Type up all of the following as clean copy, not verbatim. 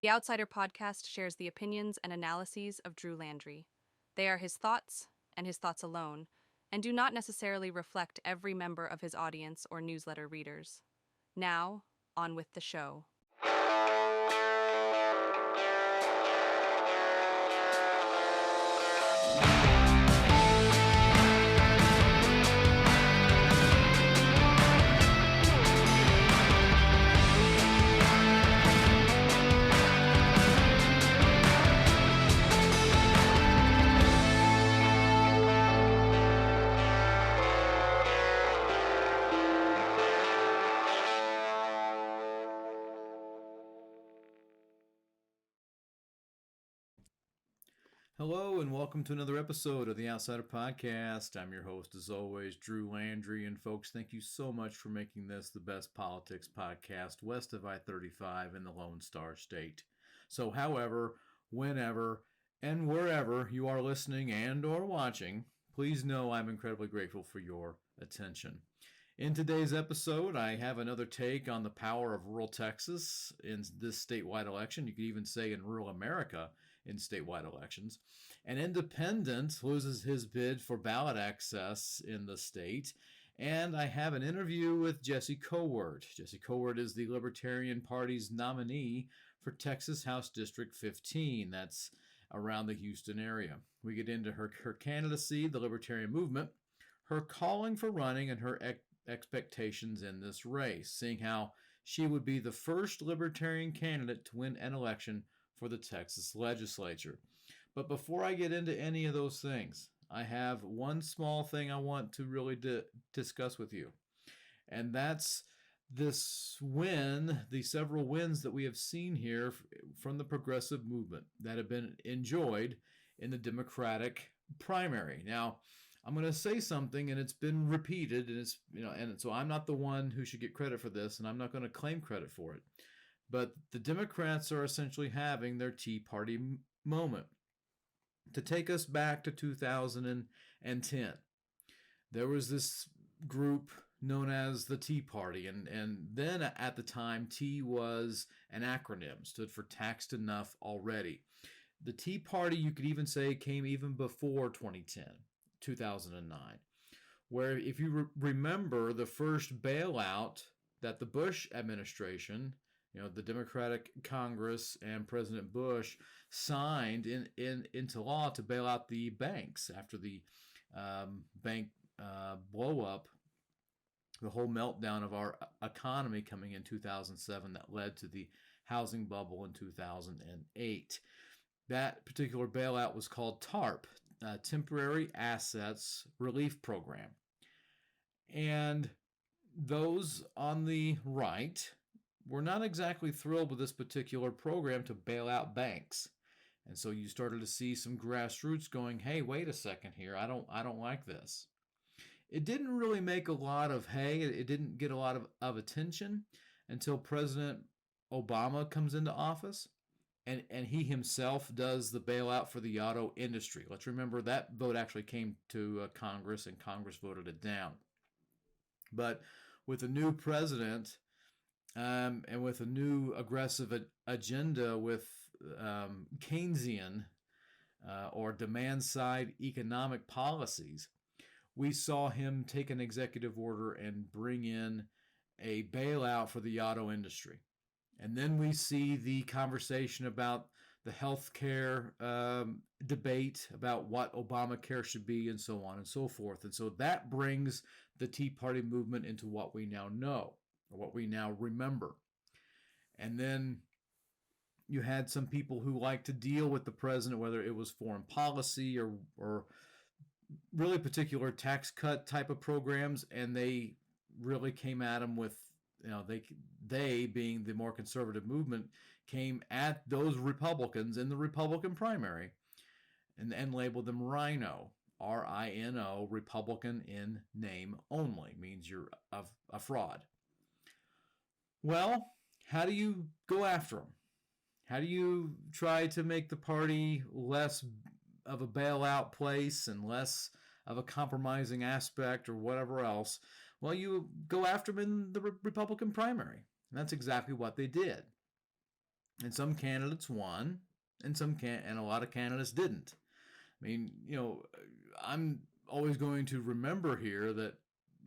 The Outsider podcast shares the opinions and analyses of Drew Landry. They are his thoughts, and his thoughts alone, and do not necessarily reflect every member of his audience or newsletter readers. Now, on with the show. Hello and welcome to another episode of the Outsider Podcast. I'm your host, as always, Drew Landry. And folks, thank you so much for making this the best politics podcast west of I-35 in the Lone Star State. So however, whenever, and wherever you are listening and or watching, please know I'm incredibly grateful for your attention. In today's episode, I have another take on the power of rural Texas in this statewide election. You could even say in rural America in statewide elections. An independent loses his bid for ballot access in the state. And I have an interview with Jesse Cowart. Jesse Cowart is the Libertarian Party's nominee for Texas House District 15. That's around the Houston area. We get into her candidacy, the Libertarian movement, her calling for running, and her expectations in this race, seeing how she would be the first Libertarian candidate to win an election for the Texas legislature. But before I get into any of those things, I have one small thing I want to really discuss with you. And that's this win, the several wins that we have seen here from the progressive movement that have been enjoyed in the Democratic primary. Now, I'm going to say something, and it's been repeated, and and so I'm not the one who should get credit for this, and I'm not going to claim credit for it. But the Democrats are essentially having their Tea Party moment. To take us back to 2010, there was this group known as the Tea Party, and then at the time, T was an acronym, stood for Taxed Enough Already. The Tea Party, you could even say, came even before 2009, where if you remember the first bailout that the Bush administration, the Democratic Congress and President Bush signed into law to bail out the banks after the bank blow up, the whole meltdown of our economy coming in 2007 that led to the housing bubble in 2008. That particular bailout was called TARP, Temporary Assets Relief Program. And those on the right were not exactly thrilled with this particular program to bail out banks. And so you started to see some grassroots going, hey, wait a second here, I don't like this. It didn't really make a lot of hay, it didn't get a lot of attention until President Obama comes into office and he himself does the bailout for the auto industry. Let's remember that vote actually came to Congress and Congress voted it down. But with a new president, and with a new aggressive agenda with Keynesian or demand-side economic policies, we saw him take an executive order and bring in a bailout for the auto industry. And then we see the conversation about the health care debate about what Obamacare should be and so on and so forth. And so that brings the Tea Party movement into what we now know, or what we now remember. And then you had some people who like to deal with the president, whether it was foreign policy or really particular tax cut type of programs, and they really came at him with, they being the more conservative movement, came at those Republicans in the Republican primary and labeled them RINO, R-I-N-O, Republican in name only, means you're a fraud. Well, how do you go after them? How do you try to make the party less of a bailout place and less of a compromising aspect or whatever else? Well, you go after them in the Republican primary. And that's exactly what they did. and some candidates won, and a lot of candidates didn't. I mean, I'm always going to remember here that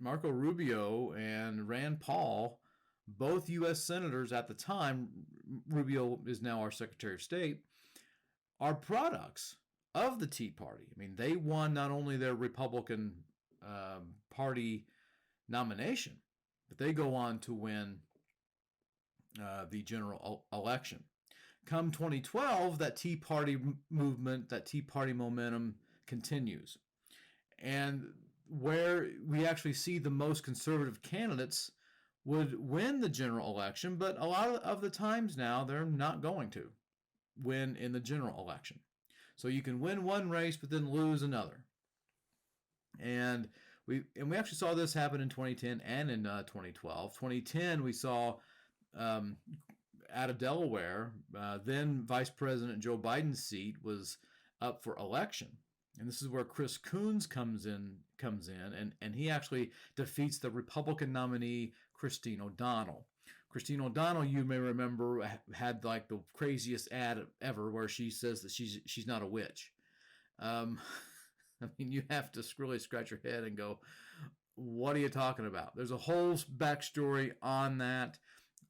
Marco Rubio and Rand Paul, both U.S. senators at the time, Rubio is now our Secretary of State, are products of the Tea Party. I mean, they won not only their Republican Party nomination, but they go on to win the general election. Come 2012, that Tea Party movement, that Tea Party momentum continues. And where we actually see the most conservative candidates would win the general election, but a lot of the times now they're not going to win in the general election. So you can win one race but then lose another. And we actually saw this happen in 2010 and in 2012. 2010 we saw out of Delaware, then Vice President Joe Biden's seat was up for election. And this is where Chris Coons comes in, and he actually defeats the Republican nominee, Christine O'Donnell. Christine O'Donnell, you may remember, had like the craziest ad ever where she says that she's not a witch. I mean, you have to really scratch your head and go, what are you talking about? There's a whole backstory on that.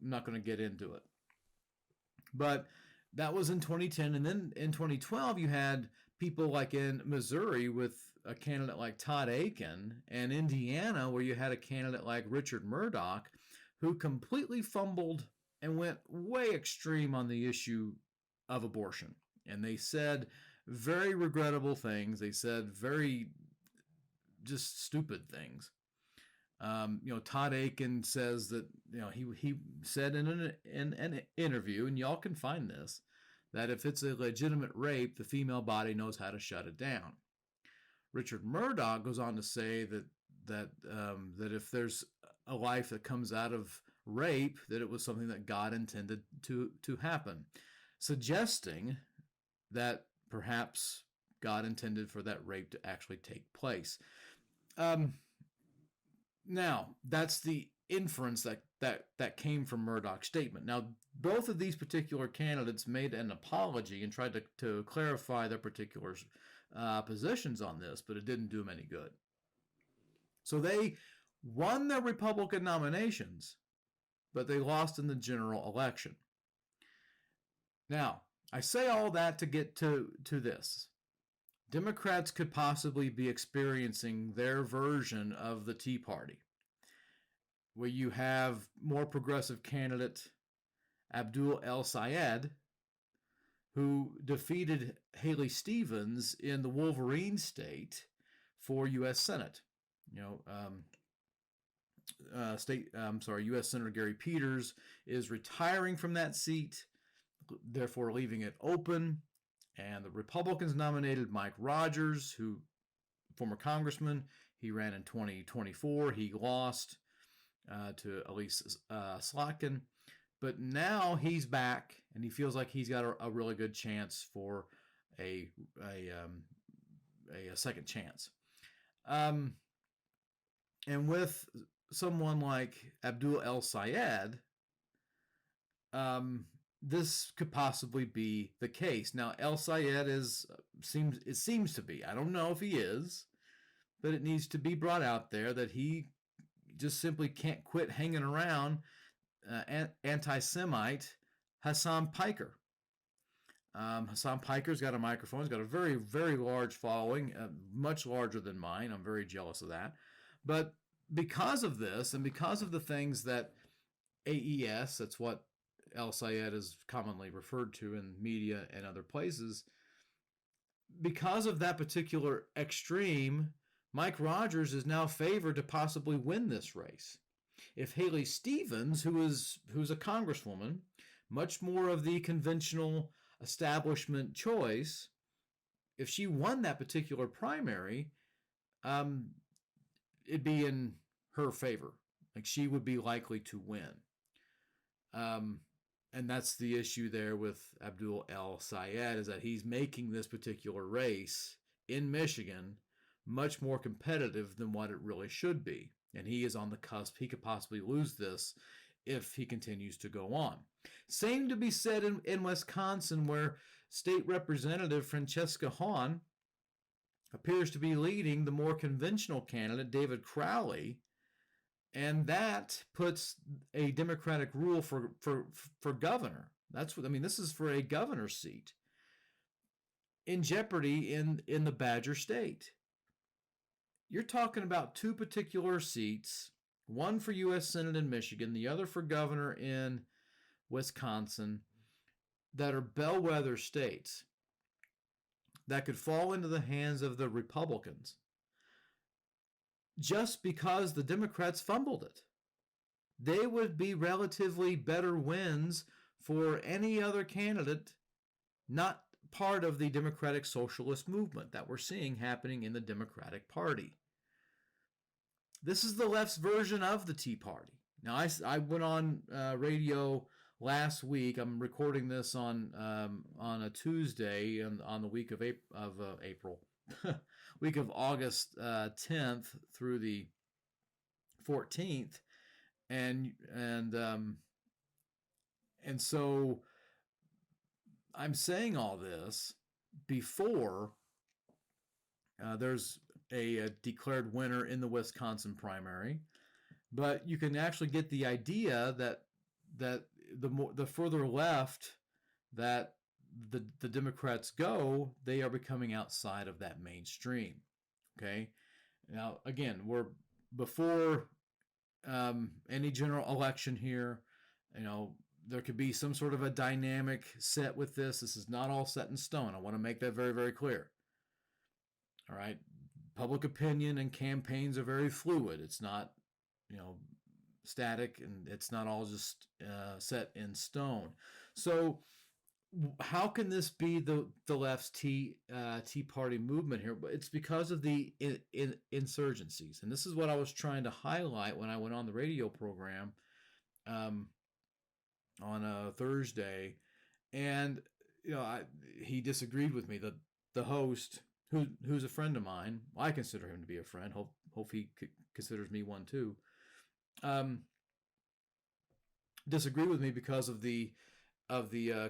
I'm not going to get into it. But that was in 2010. And then in 2012, you had people like in Missouri with a candidate like Todd Akin, and Indiana, where you had a candidate like Richard Murdoch, who completely fumbled and went way extreme on the issue of abortion. And they said very regrettable things. They said very just stupid things. Todd Akin says that, he said in an interview, and y'all can find this, that if it's a legitimate rape, the female body knows how to shut it down. Richard Murdoch goes on to say that if there's a life that comes out of rape, that it was something that God intended to happen, suggesting that perhaps God intended for that rape to actually take place. Now, that's the inference that came from Murdoch's statement. Now, both of these particular candidates made an apology and tried to clarify their particular positions on this, but it didn't do them any good. So they won their Republican nominations, but they lost in the general election. Now, I say all that to get to this. Democrats could possibly be experiencing their version of the Tea Party, where you have more progressive candidate Abdul El-Sayed, who defeated Haley Stevens in the Wolverine state for U.S. Senate. U.S. Senator Gary Peters is retiring from that seat, therefore leaving it open. And the Republicans nominated Mike Rogers, who, former congressman, he ran in 2024. He lost to Elise Slotkin. But now he's back, and he feels like he's got a really good chance for a second chance. And with someone like Abdul El-Sayed, this could possibly be the case. Now, El-Sayed seems to be. I don't know if he is, but it needs to be brought out there that he just simply can't quit hanging around anti-Semite Hassan Piker. Hassan Piker's got a microphone. He's got a very, very large following, much larger than mine. I'm very jealous of that. But because of this, and because of the things that AES, that's what El-Sayed is commonly referred to in media and other places, because of that particular extreme, Mike Rogers is now favored to possibly win this race. If Haley Stevens, who's a congresswoman, much more of the conventional establishment choice, if she won that particular primary, it'd be in her favor. Like, she would be likely to win. And that's the issue there with Abdul El-Sayed, is that he's making this particular race in Michigan much more competitive than what it really should be. And he is on the cusp. He could possibly lose this if he continues to go on. Same to be said in Wisconsin, where State Representative Francesca Hahn appears to be leading the more conventional candidate, David Crowley, and that puts a Democratic rule for governor. That's what I mean. This is for a governor's seat in jeopardy in the Badger State. You're talking about two particular seats, one for U.S. Senate in Michigan, the other for governor in Wisconsin, that are bellwether states that could fall into the hands of the Republicans just because the Democrats fumbled it. They would be relatively better wins for any other candidate not part of the Democratic Socialist movement that we're seeing happening in the Democratic Party. This is the left's version of the Tea Party. Now, I went on radio last week. I'm recording this on a Tuesday on the week of April, week of August 10th through the 14th, and so I'm saying all this before there's a declared winner in the Wisconsin primary, but you can actually get the idea that the further left that the Democrats go, they are becoming outside of that mainstream. Okay, now again, we're before any general election here. You know, there could be some sort of a dynamic set with this. This is not all set in stone. I want to make that very, very clear. All right. Public opinion and campaigns are very fluid. It's not, static, and it's not all just set in stone. So how can this be the left's Tea Party movement here? It's because of the insurgencies. And this is what I was trying to highlight when I went on the radio program on a Thursday. And, he disagreed with me. The host, who's a friend of mine, I consider him to be a friend. Hope he considers me one too. Disagree with me because of the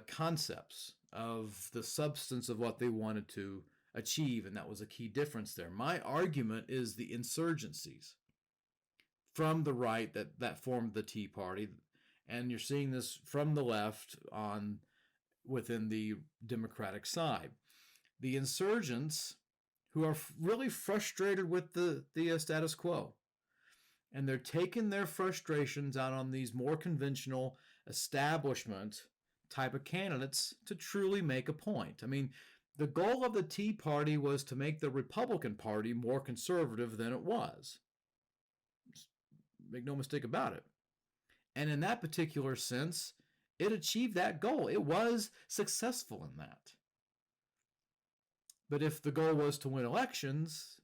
concepts, of the substance of what they wanted to achieve, and that was a key difference there. My argument is the insurgencies from the right that formed the Tea Party, and you're seeing this from the left within the Democratic side. The insurgents who are really frustrated with the status quo. And they're taking their frustrations out on these more conventional establishment type of candidates to truly make a point. I mean, the goal of the Tea Party was to make the Republican Party more conservative than it was. Make no mistake about it. And in that particular sense, it achieved that goal. It was successful in that. But if the goal was to win elections,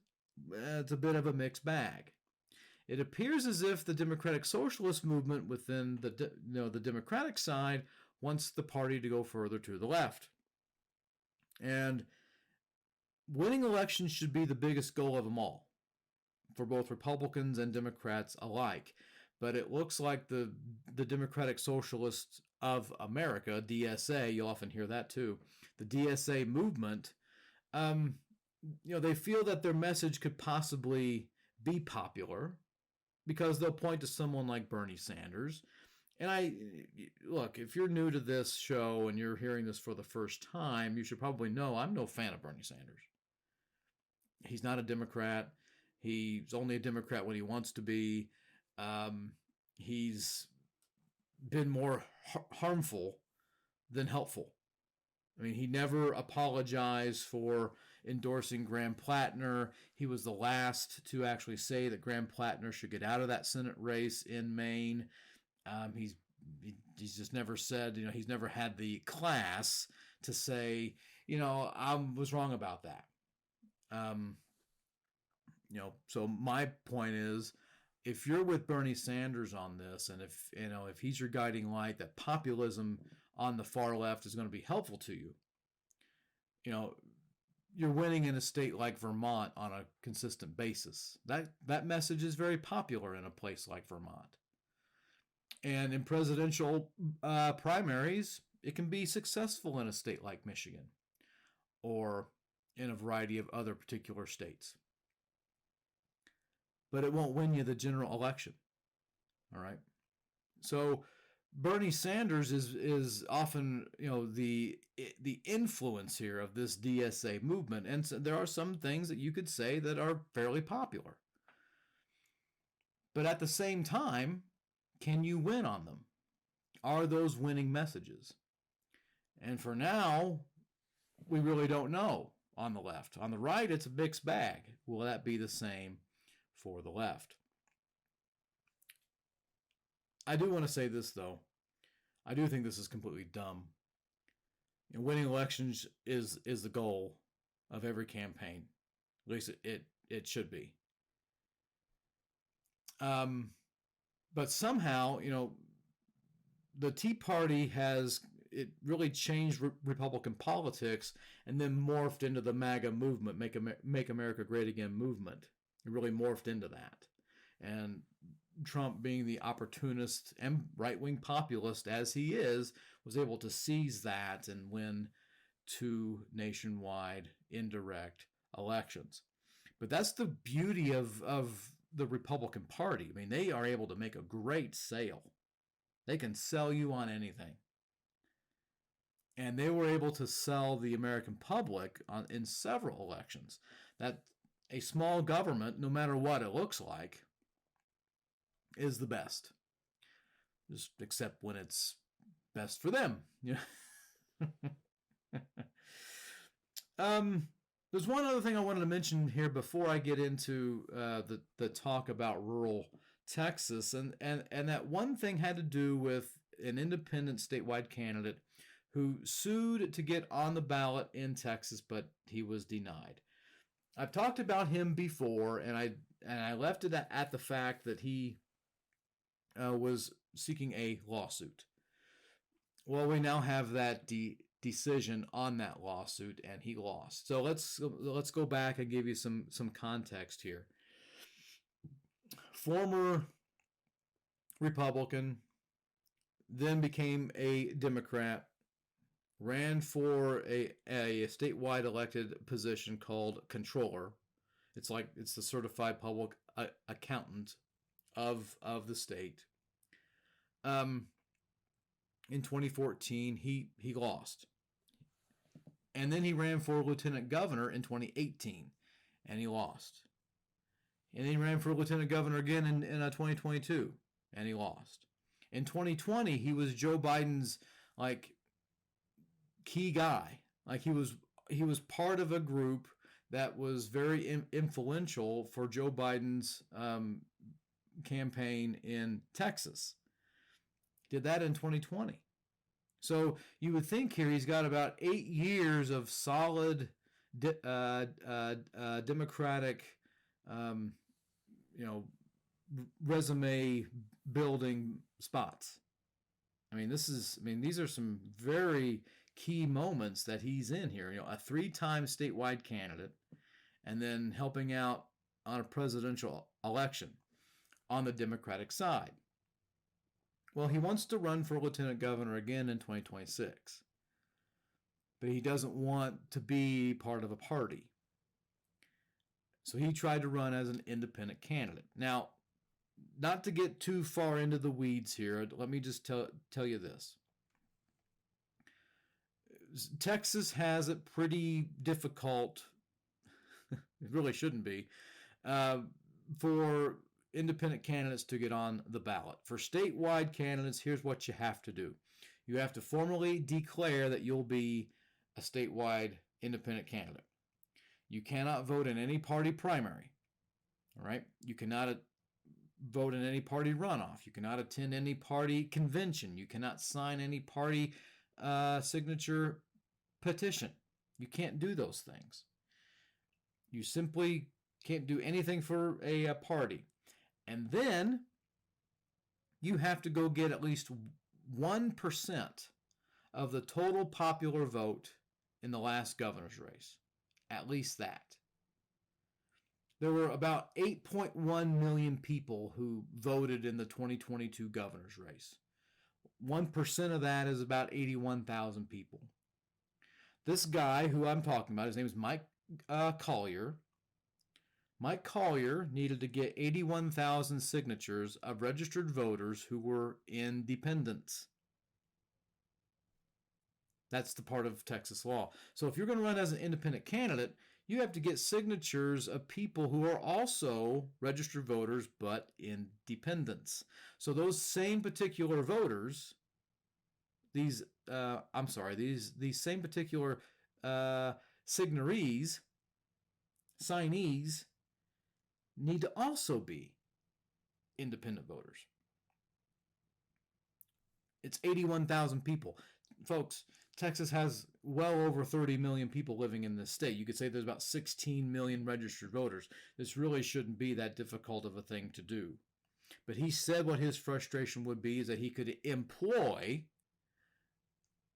it's a bit of a mixed bag. It appears as if the Democratic Socialist movement within the Democratic side wants the party to go further to the left. And winning elections should be the biggest goal of them all, for both Republicans and Democrats alike. But it looks like the Democratic Socialists of America, DSA, you'll often hear that too, the DSA movement, they feel that their message could possibly be popular because they'll point to someone like Bernie Sanders. And look, if you're new to this show and you're hearing this for the first time, you should probably know I'm no fan of Bernie Sanders. He's not a Democrat. He's only a Democrat when he wants to be. He's been more harmful than helpful. I mean, he never apologized for endorsing Graham Plattner. He was the last to actually say that Graham Plattner should get out of that Senate race in Maine. He's just never said, he's never had the class to say, I was wrong about that. So my point is, if you're with Bernie Sanders on this, and if he's your guiding light, that populism on the far left is going to be helpful to you, you're winning in a state like Vermont on a consistent basis. That message is very popular in a place like Vermont. And in presidential primaries, it can be successful in a state like Michigan or in a variety of other particular states. But it won't win you the general election. All right. So Bernie Sanders is often, the influence here of this DSA movement, and so there are some things that you could say that are fairly popular. But at the same time, can you win on them? Are those winning messages? And for now, we really don't know on the left. On the right, it's a mixed bag. Will that be the same for the left? I do want to say this, though. I do think this is completely dumb. Winning elections is the goal of every campaign. At least it should be. But somehow, the Tea Party it really changed Republican politics and then morphed into the MAGA movement, Make America Great Again movement. It really morphed into that. And Trump, being the opportunist and right-wing populist as he is, was able to seize that and win 2 nationwide indirect elections. But that's the beauty of the Republican Party. I mean, they are able to make a great sale. They can sell you on anything. And they were able to sell the American public in several elections that a small government, no matter what it looks like, is the best. Just except when it's best for them. There's one other thing I wanted to mention here before I get into the talk about rural Texas, and that one thing had to do with an independent statewide candidate who sued to get on the ballot in Texas, but he was denied. I've talked about him before, and I left it at the fact that he was seeking a lawsuit. Well, we now have that decision on that lawsuit, and he lost. So let's go back and give you some context here. Former Republican, then became a Democrat, ran for a statewide elected position called controller. It's the certified public accountant of the state. In 2014, he lost. And then he ran for lieutenant governor in 2018, and he lost. And then he ran for lieutenant governor again in 2022, and he lost. In 2020, he was Joe Biden's key guy. He was part of a group that was very influential for Joe Biden's campaign in Texas. Did that in 2020. So you would think here he's got about 8 years of solid Democratic, resume building spots. These are some very key moments that he's in here. A 3-time statewide candidate, and then helping out on a presidential election on the Democratic side. Well, he wants to run for lieutenant governor again in 2026, but he doesn't want to be part of a party. So he tried to run as an independent candidate. Now, not to get too far into the weeds here, let me just tell you this. Texas has it pretty difficult, it really shouldn't be, for independent candidates to get on the ballot. For statewide candidates, here's what you have to do. You have to formally declare that you'll be a statewide independent candidate. You cannot vote in any party primary. All right? You cannot vote in any party runoff. You cannot attend any party convention. You cannot sign any party signature petition. You can't do those things. You simply can't do anything for a party. And then you have to go get at least 1% of the total popular vote in the last governor's race. At least that. there were about 8.1 million people who voted in the 2022 governor's race. 1% of that is about 81,000 people. This guy who I'm talking about, his name is Mike Collier. Mike Collier needed to get 81,000 signatures of registered voters who were independents. That's the part of Texas law. So if you're going to run as an independent candidate, you have to get signatures of people who are also registered voters but independents. So those same particular voters, these same particular signees, signees, need to also be independent voters. It's 81,000 people. Folks, Texas has well over 30 million people living in this state. You could say there's about 16 million registered voters. This really shouldn't be that difficult of a thing to do. But he said what his frustration would be is that he could employ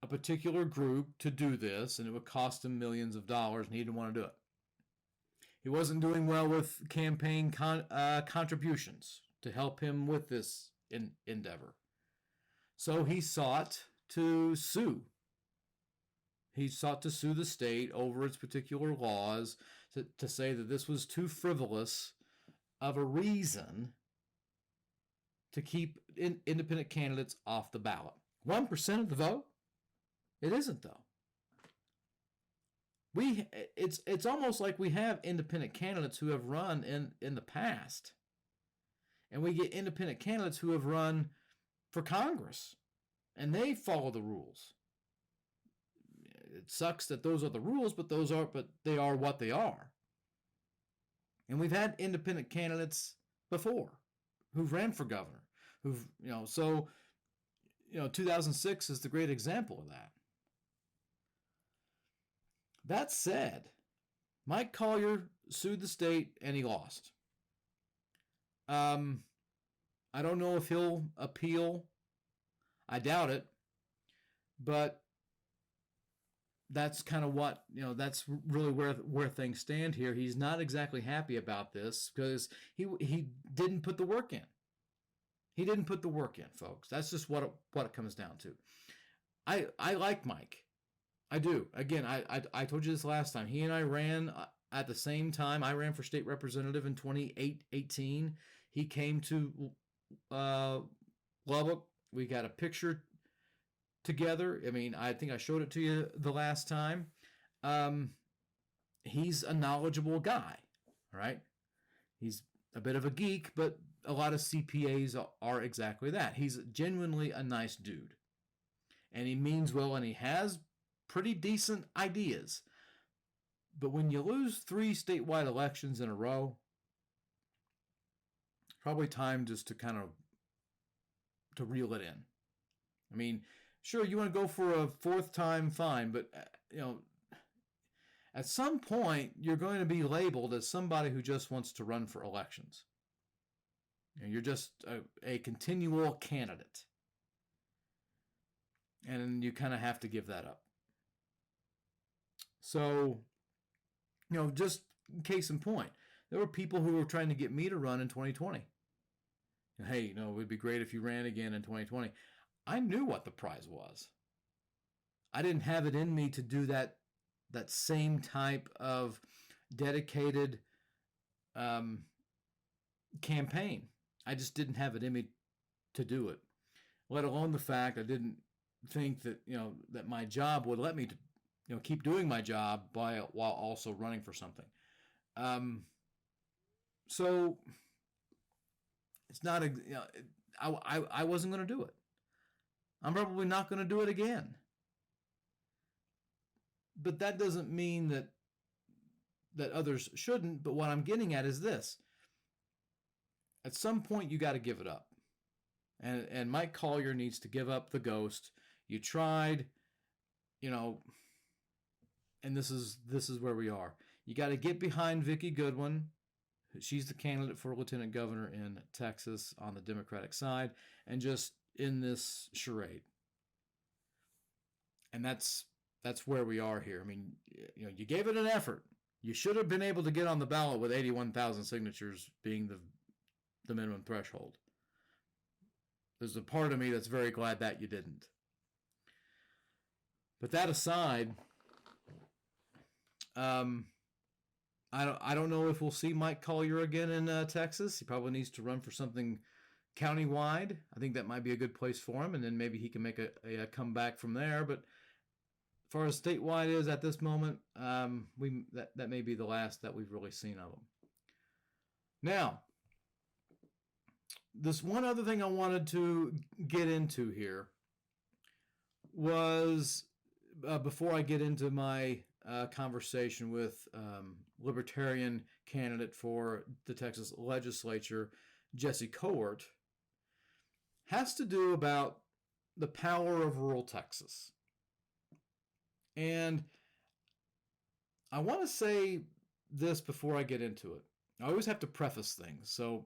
a particular group to do this, and it would cost him millions of dollars, and he didn't want to do it. He wasn't doing well with campaign contributions to help him with this endeavor. So he sought to sue. He sought to sue the state over its particular laws to say that this was too frivolous of a reason to keep independent candidates off the ballot. 1% of the vote? It isn't, though. It's almost like we have independent candidates who have run in the past, and we get independent candidates who have run for Congress, and they follow the rules. It sucks that those are the rules, but they are what they are. And we've had independent candidates before who've ran for governor, 2006 is the great example of that. That said, Mike Collier sued the state and he lost. I don't know if he'll appeal. I doubt it. But that's kind of what, that's really where things stand here. He's not exactly happy about this because he didn't put the work in. He didn't put the work in, folks. That's just what it comes down to. I like Mike. I do. Again, I told you this last time. He and I ran at the same time. I ran for state representative in 2018. He came to Lubbock. We got a picture together. I mean, I think I showed it to you the last time. He's a knowledgeable guy, right? He's a bit of a geek, but a lot of CPAs are exactly that. He's genuinely a nice dude. And he means well, and he has pretty decent ideas. But when you lose 3 statewide elections in a row, probably time just to kind of to reel it in. I mean, sure, you want to go for a 4th time, fine, but at some point you're going to be labeled as somebody who just wants to run for elections. You're just a continual candidate. And you kind of have to give that up. So, just case in point, there were people who were trying to get me to run in 2020. Hey, it would be great if you ran again in 2020. I knew what the prize was. I didn't have it in me to do that same type of dedicated campaign. I just didn't have it in me to do it, let alone the fact I didn't think that, that my job would let me to, keep doing my job while also running for something. So it's not, I wasn't going to do it. I'm probably not going to do it again. But that doesn't mean that others shouldn't. But what I'm getting at is this. At some point, you got to give it up. And Mike Collier needs to give up the ghost. You tried, and this is where we are. You got to get behind Vicki Goodwin. She's the candidate for lieutenant governor in Texas on the Democratic side, and just in this charade. And that's where we are here. I mean, you gave it an effort. You should have been able to get on the ballot with 81,000 signatures being the minimum threshold. There's a part of me that's very glad that you didn't. But that aside, I don't know if we'll see Mike Collier again in Texas. He probably needs to run for something countywide. I think that might be a good place for him, and then maybe he can make a comeback from there. But as far as statewide is at this moment, that may be the last that we've really seen of him. Now, this one other thing I wanted to get into here was, before I get into my conversation with Libertarian candidate for the Texas legislature, Jesse Cowart, has to do about the power of rural Texas. And I want to say this before I get into it. I always have to preface things. So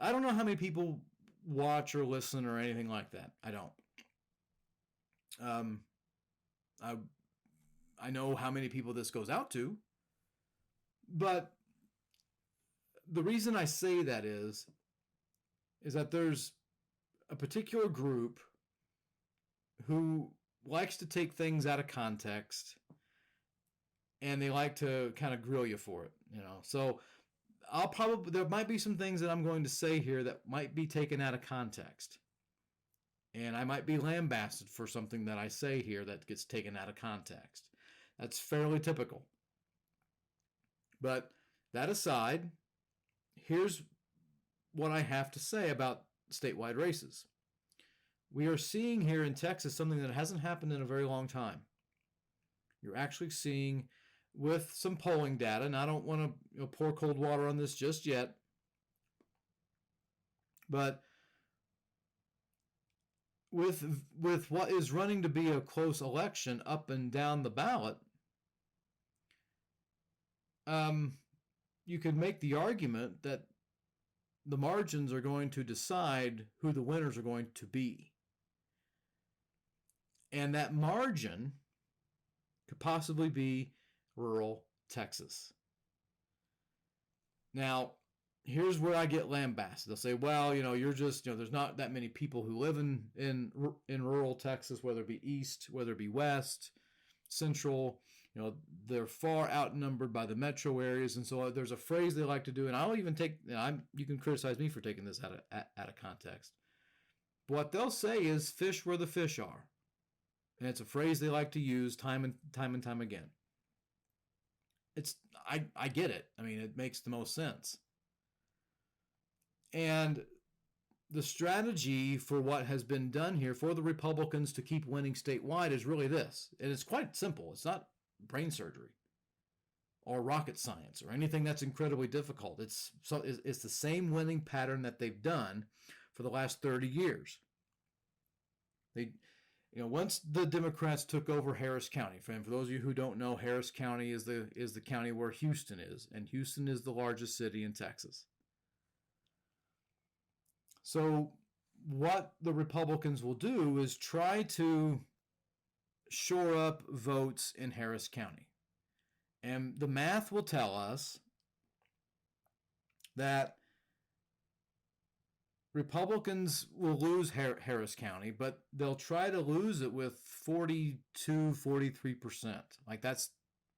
I don't know how many people watch or listen or anything like that. I don't. I know how many people this goes out to, but the reason I say that is that there's a particular group who likes to take things out of context, and they like to kind of grill you for it, So there might be some things that I'm going to say here that might be taken out of context. And I might be lambasted for something that I say here that gets taken out of context. That's fairly typical. But that aside, here's what I have to say about statewide races. We are seeing here in Texas something that hasn't happened in a very long time. You're actually seeing, with some polling data, and I don't want to pour cold water on this just yet, but with what is running to be a close election up and down the ballot, you could make the argument that the margins are going to decide who the winners are going to be. And that margin could possibly be rural Texas. Now, here's where I get lambasted. They'll say, well, you're just, there's not that many people who live in rural Texas, whether it be east, whether it be west, central. They're far outnumbered by the metro areas. And so there's a phrase they like to do, and I'll even take, you can criticize me for taking this out of context. But what they'll say is fish where the fish are. And it's a phrase they like to use time and time again. I get it. I mean, it makes the most sense. And the strategy for what has been done here for the Republicans to keep winning statewide is really this. And it's quite simple. It's not brain surgery or rocket science or anything that's incredibly difficult. It's the same winning pattern that they've done for the last 30 years. Once the Democrats took over Harris County, for those of you who don't know, Harris County is the county where Houston is, and Houston is the largest city in Texas. So what the Republicans will do is try to shore up votes in Harris County. And the math will tell us that Republicans will lose Harris County, but they'll try to lose it with 42-43%. Like that's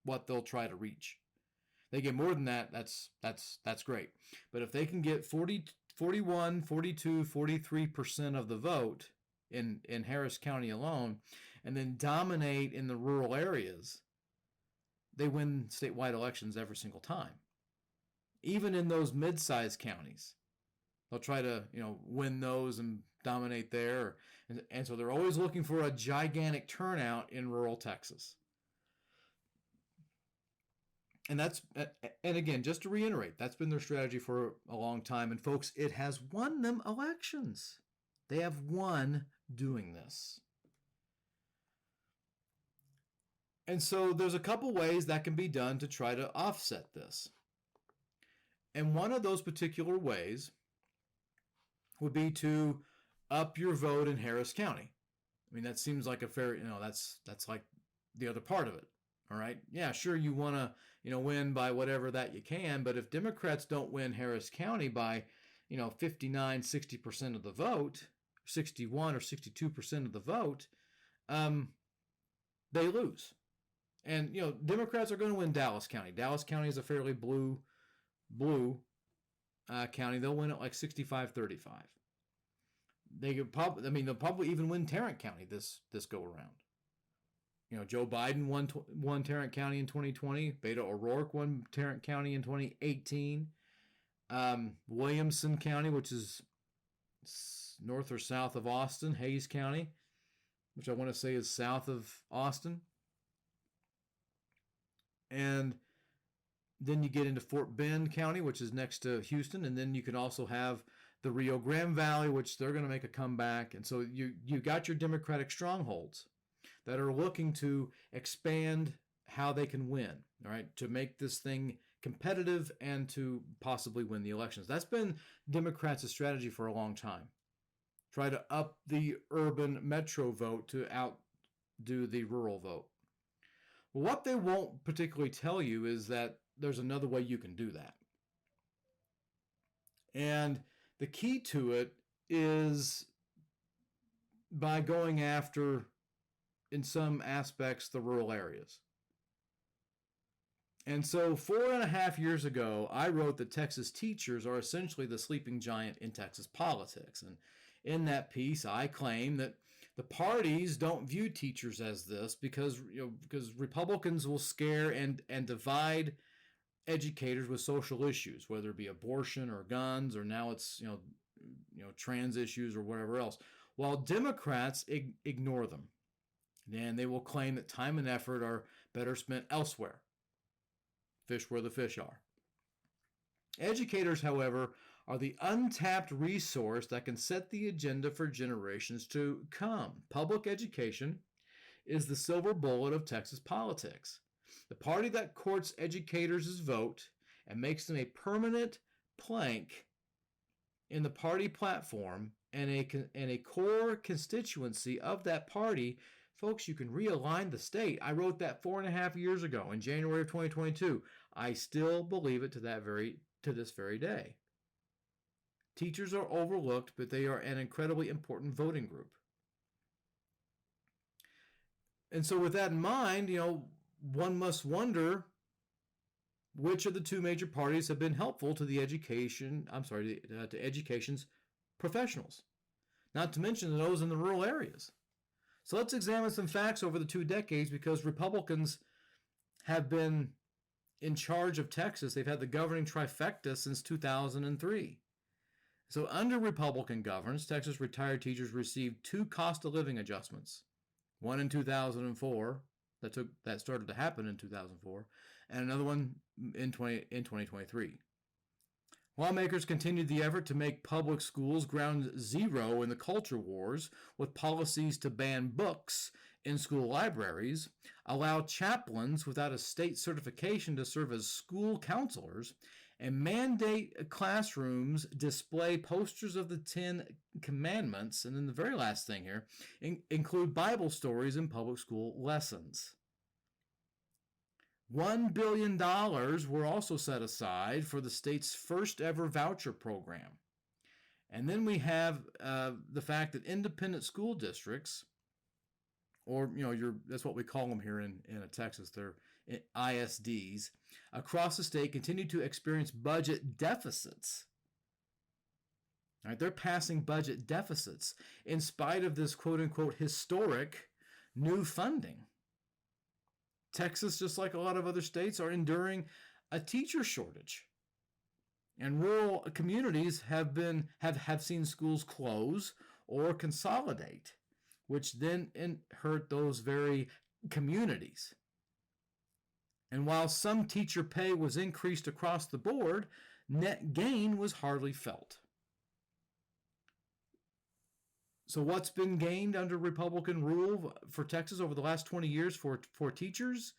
what they'll try to reach. They get more than that, that's great. But if they can get 41, 42, 43% of the vote in Harris County alone, and then dominate in the rural areas, they win statewide elections every single time. Even in those mid-sized counties, they'll try to win those and dominate there. And so they're always looking for a gigantic turnout in rural Texas. And again, just to reiterate, that's been their strategy for a long time. And folks, it has won them elections. They have won doing this. And so there's a couple ways that can be done to try to offset this. And one of those particular ways would be to up your vote in Harris County. I mean, that seems like a fair, that's like the other part of it, All right. Yeah, sure, you want to, win by whatever that you can, but if Democrats don't win Harris County by, 59, 60% of the vote, 61 or 62% of the vote, um, they lose. And, Democrats are going to win Dallas County. Dallas County is a fairly blue county. They'll win it like 65-35. They'll probably even win Tarrant County this go around. Joe Biden won Tarrant County in 2020. Beto O'Rourke won Tarrant County in 2018. Williamson County, which is north or south of Austin, Hayes County, which I want to say is south of Austin. And then you get into Fort Bend County, which is next to Houston. And then you can also have the Rio Grande Valley, which they're going to make a comeback. And so you got your Democratic strongholds that are looking to expand how they can win, all right, to make this thing competitive and to possibly win the elections. That's been Democrats' strategy for a long time. Try to up the urban metro vote to outdo the rural vote. Well, what they won't particularly tell you is that there's another way you can do that. And the key to it is by going after, in some aspects, the rural areas. And so 4.5 years ago, I wrote that Texas teachers are essentially the sleeping giant in Texas politics. And in that piece, I claim that the parties don't view teachers as this because Republicans will scare and divide educators with social issues, whether it be abortion or guns, or now it's trans issues or whatever else, while Democrats ignore them. And they will claim that time and effort are better spent elsewhere. Fish where the fish are. Educators, however, are the untapped resource that can set the agenda for generations to come. Public education is the silver bullet of Texas politics. The party that courts educators' vote and makes them a permanent plank in the party platform and a core constituency of that party. Folks, you can realign the state. I wrote that 4.5 years ago in January of 2022. I still believe it to this very day. Teachers are overlooked, but they are an incredibly important voting group. And so with that in mind, one must wonder which of the two major parties have been helpful to to education's professionals, not to mention those in the rural areas. So let's examine some facts over the 2 decades, because Republicans have been in charge of Texas. They've had the governing trifecta since 2003. So under Republican governance, Texas retired teachers received 2 cost of living adjustments. One in 2004, that started to happen in 2004, and another one in 2023. Lawmakers continued the effort to make public schools ground zero in the culture wars with policies to ban books in school libraries, allow chaplains without a state certification to serve as school counselors, and mandate classrooms display posters of the 10 Commandments, and then the very last thing here, include Bible stories in public school lessons. $1 billion were also set aside for the state's first ever voucher program. And then we have the fact that independent school districts, or that's what we call them here in Texas, they're ISDs, across the state continue to experience budget deficits. All right, they're passing budget deficits in spite of this quote-unquote historic new funding. Texas, just like a lot of other states, are enduring a teacher shortage. And rural communities have seen schools close or consolidate, which then hurt those very communities. And while some teacher pay was increased across the board, net gain was hardly felt. So what's been gained under Republican rule for Texas over the last 20 years for teachers?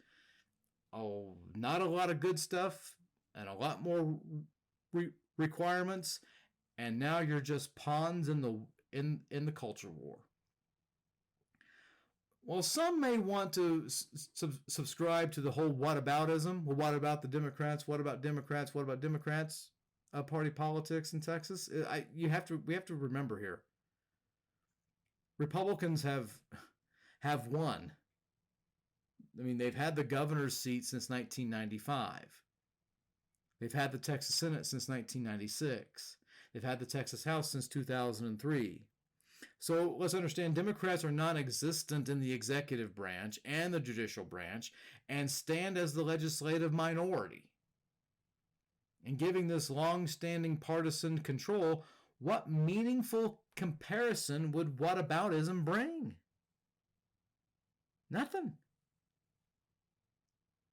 Oh, not a lot of good stuff and a lot more requirements. And now you're just pawns in the culture war. Well, some may want to subscribe to the whole whataboutism. Well, what about the Democrats? What about Democrats? What about Democrats? Party politics in Texas. We have to remember here. Republicans have won. I mean, they've had the governor's seat since 1995. They've had the Texas Senate since 1996. They've had the Texas House since 2003. So let's understand, Democrats are non-existent in the executive branch and the judicial branch and stand as the legislative minority. And giving this long-standing partisan control, what meaningful comparison would whataboutism bring? Nothing.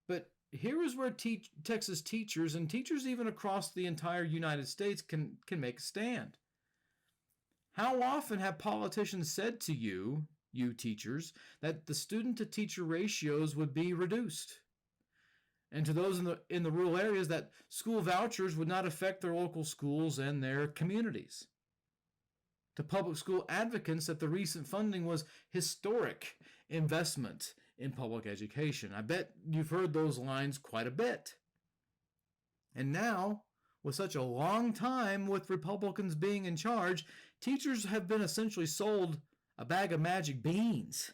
But here is where Texas teachers and teachers even across the entire United States can make a stand. How often have politicians said to you teachers, that the student-to-teacher ratios would be reduced? And to those in the rural areas, that school vouchers would not affect their local schools and their communities. To public school advocates, that the recent funding was historic investment in public education. I bet you've heard those lines quite a bit. And now, with such a long time with Republicans being in charge, teachers have been essentially sold a bag of magic beans.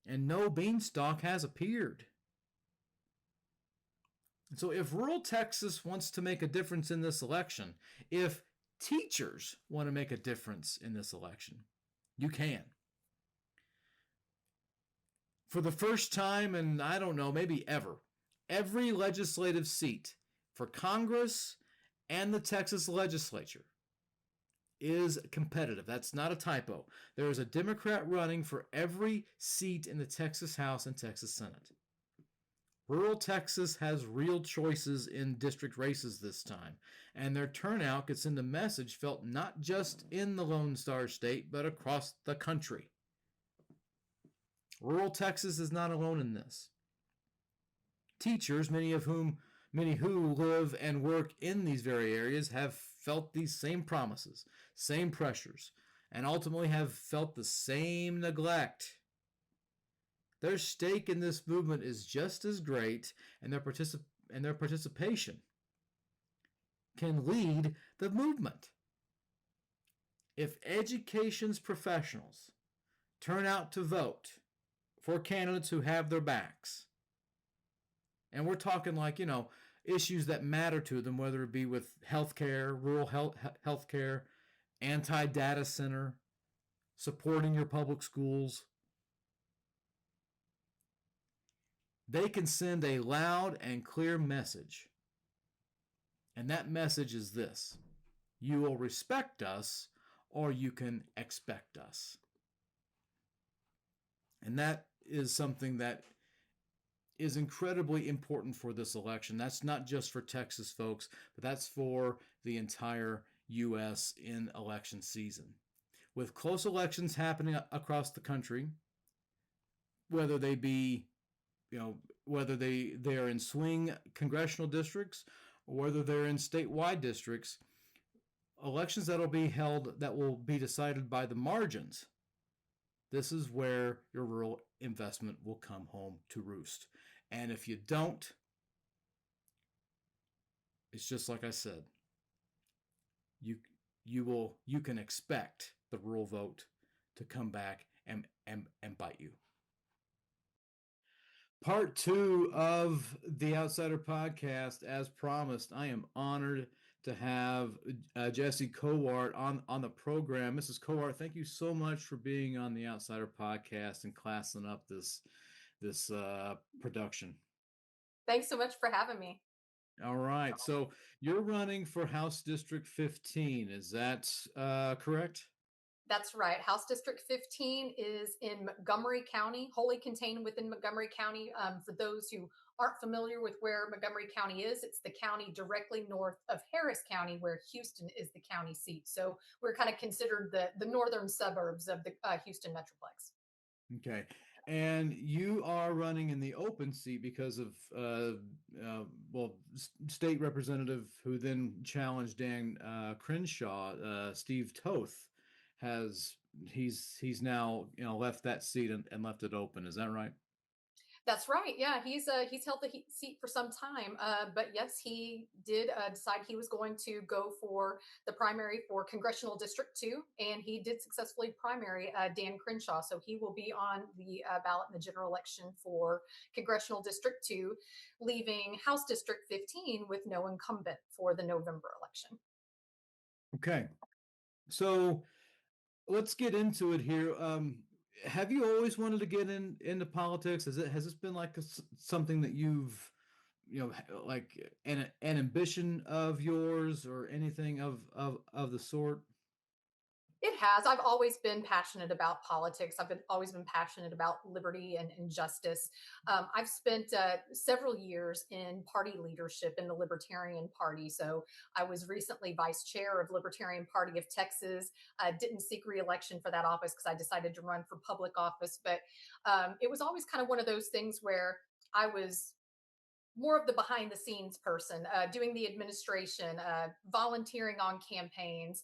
And no beanstalk has appeared. And so if rural Texas wants to make a difference in this election, if teachers want to make a difference in this election, you can. For the first time in, I don't know, maybe ever, every legislative seat for Congress and the Texas legislature is competitive. That's not a typo. There is a Democrat running for every seat in the Texas House and Texas Senate. Rural Texas has real choices in district races this time, and their turnout gets the message felt not just in the Lone Star State, but across the country. Rural Texas is not alone in this. Teachers, many who live and work in these very areas, have felt these same promises, same pressures, and ultimately have felt the same neglect. Their stake in this movement is just as great, and their participation can lead the movement. If education's professionals turn out to vote for candidates who have their backs, and we're talking like, issues that matter to them, whether it be with healthcare, rural healthcare, anti-data center, supporting your public schools, they can send a loud and clear message. And that message is this: you will respect us, or you can expect us. And that is something that is incredibly important for this election. That's not just for Texas folks, but that's for the entire U.S. in election season. With close elections happening across the country, whether they be, whether they are in swing congressional districts or whether they're in statewide districts, elections that will be decided by the margins. This is where your rural investment will come home to roost. And if you don't, it's just like I said, you can expect the rural vote to come back and bite you. Part 2 of the Outsider Podcast, as promised. I am honored to have Jessie Cowart on the program. Mrs. Cowart, thank you so much for being on the Outsider Podcast and classing up this production. Thanks so much for having me. All right. So you're running for House District 15. Is that correct? That's right. House District 15 is in Montgomery County, wholly contained within Montgomery County. For those who aren't familiar with where Montgomery County is, it's the county directly north of Harris County, where Houston is the county seat. So we're kind of considered the northern suburbs of the Houston Metroplex. Okay. And you are running in the open seat because of, state representative who then challenged Dan Crenshaw, Steve Toth, has he's now left that seat and left it open. Is that right? That's right. Yeah, he's held the seat for some time. But yes, he did decide he was going to go for the primary for Congressional District 2, and he did successfully primary Dan Crenshaw. So he will be on the ballot in the general election for Congressional District 2, leaving House District 15 with no incumbent for the November election. Okay, so let's get into it here. Have you always wanted to get into politics? Has this been like something that you've like an ambition of yours or anything of the sort? It has. I've always been passionate about politics. Always been passionate about liberty and justice. I've spent several years in party leadership in the Libertarian Party. So I was recently vice chair of Libertarian Party of Texas. Didn't seek reelection for that office because I decided to run for public office. But it was always kind of one of those things where I was more of the behind the scenes person, doing the administration, volunteering on campaigns,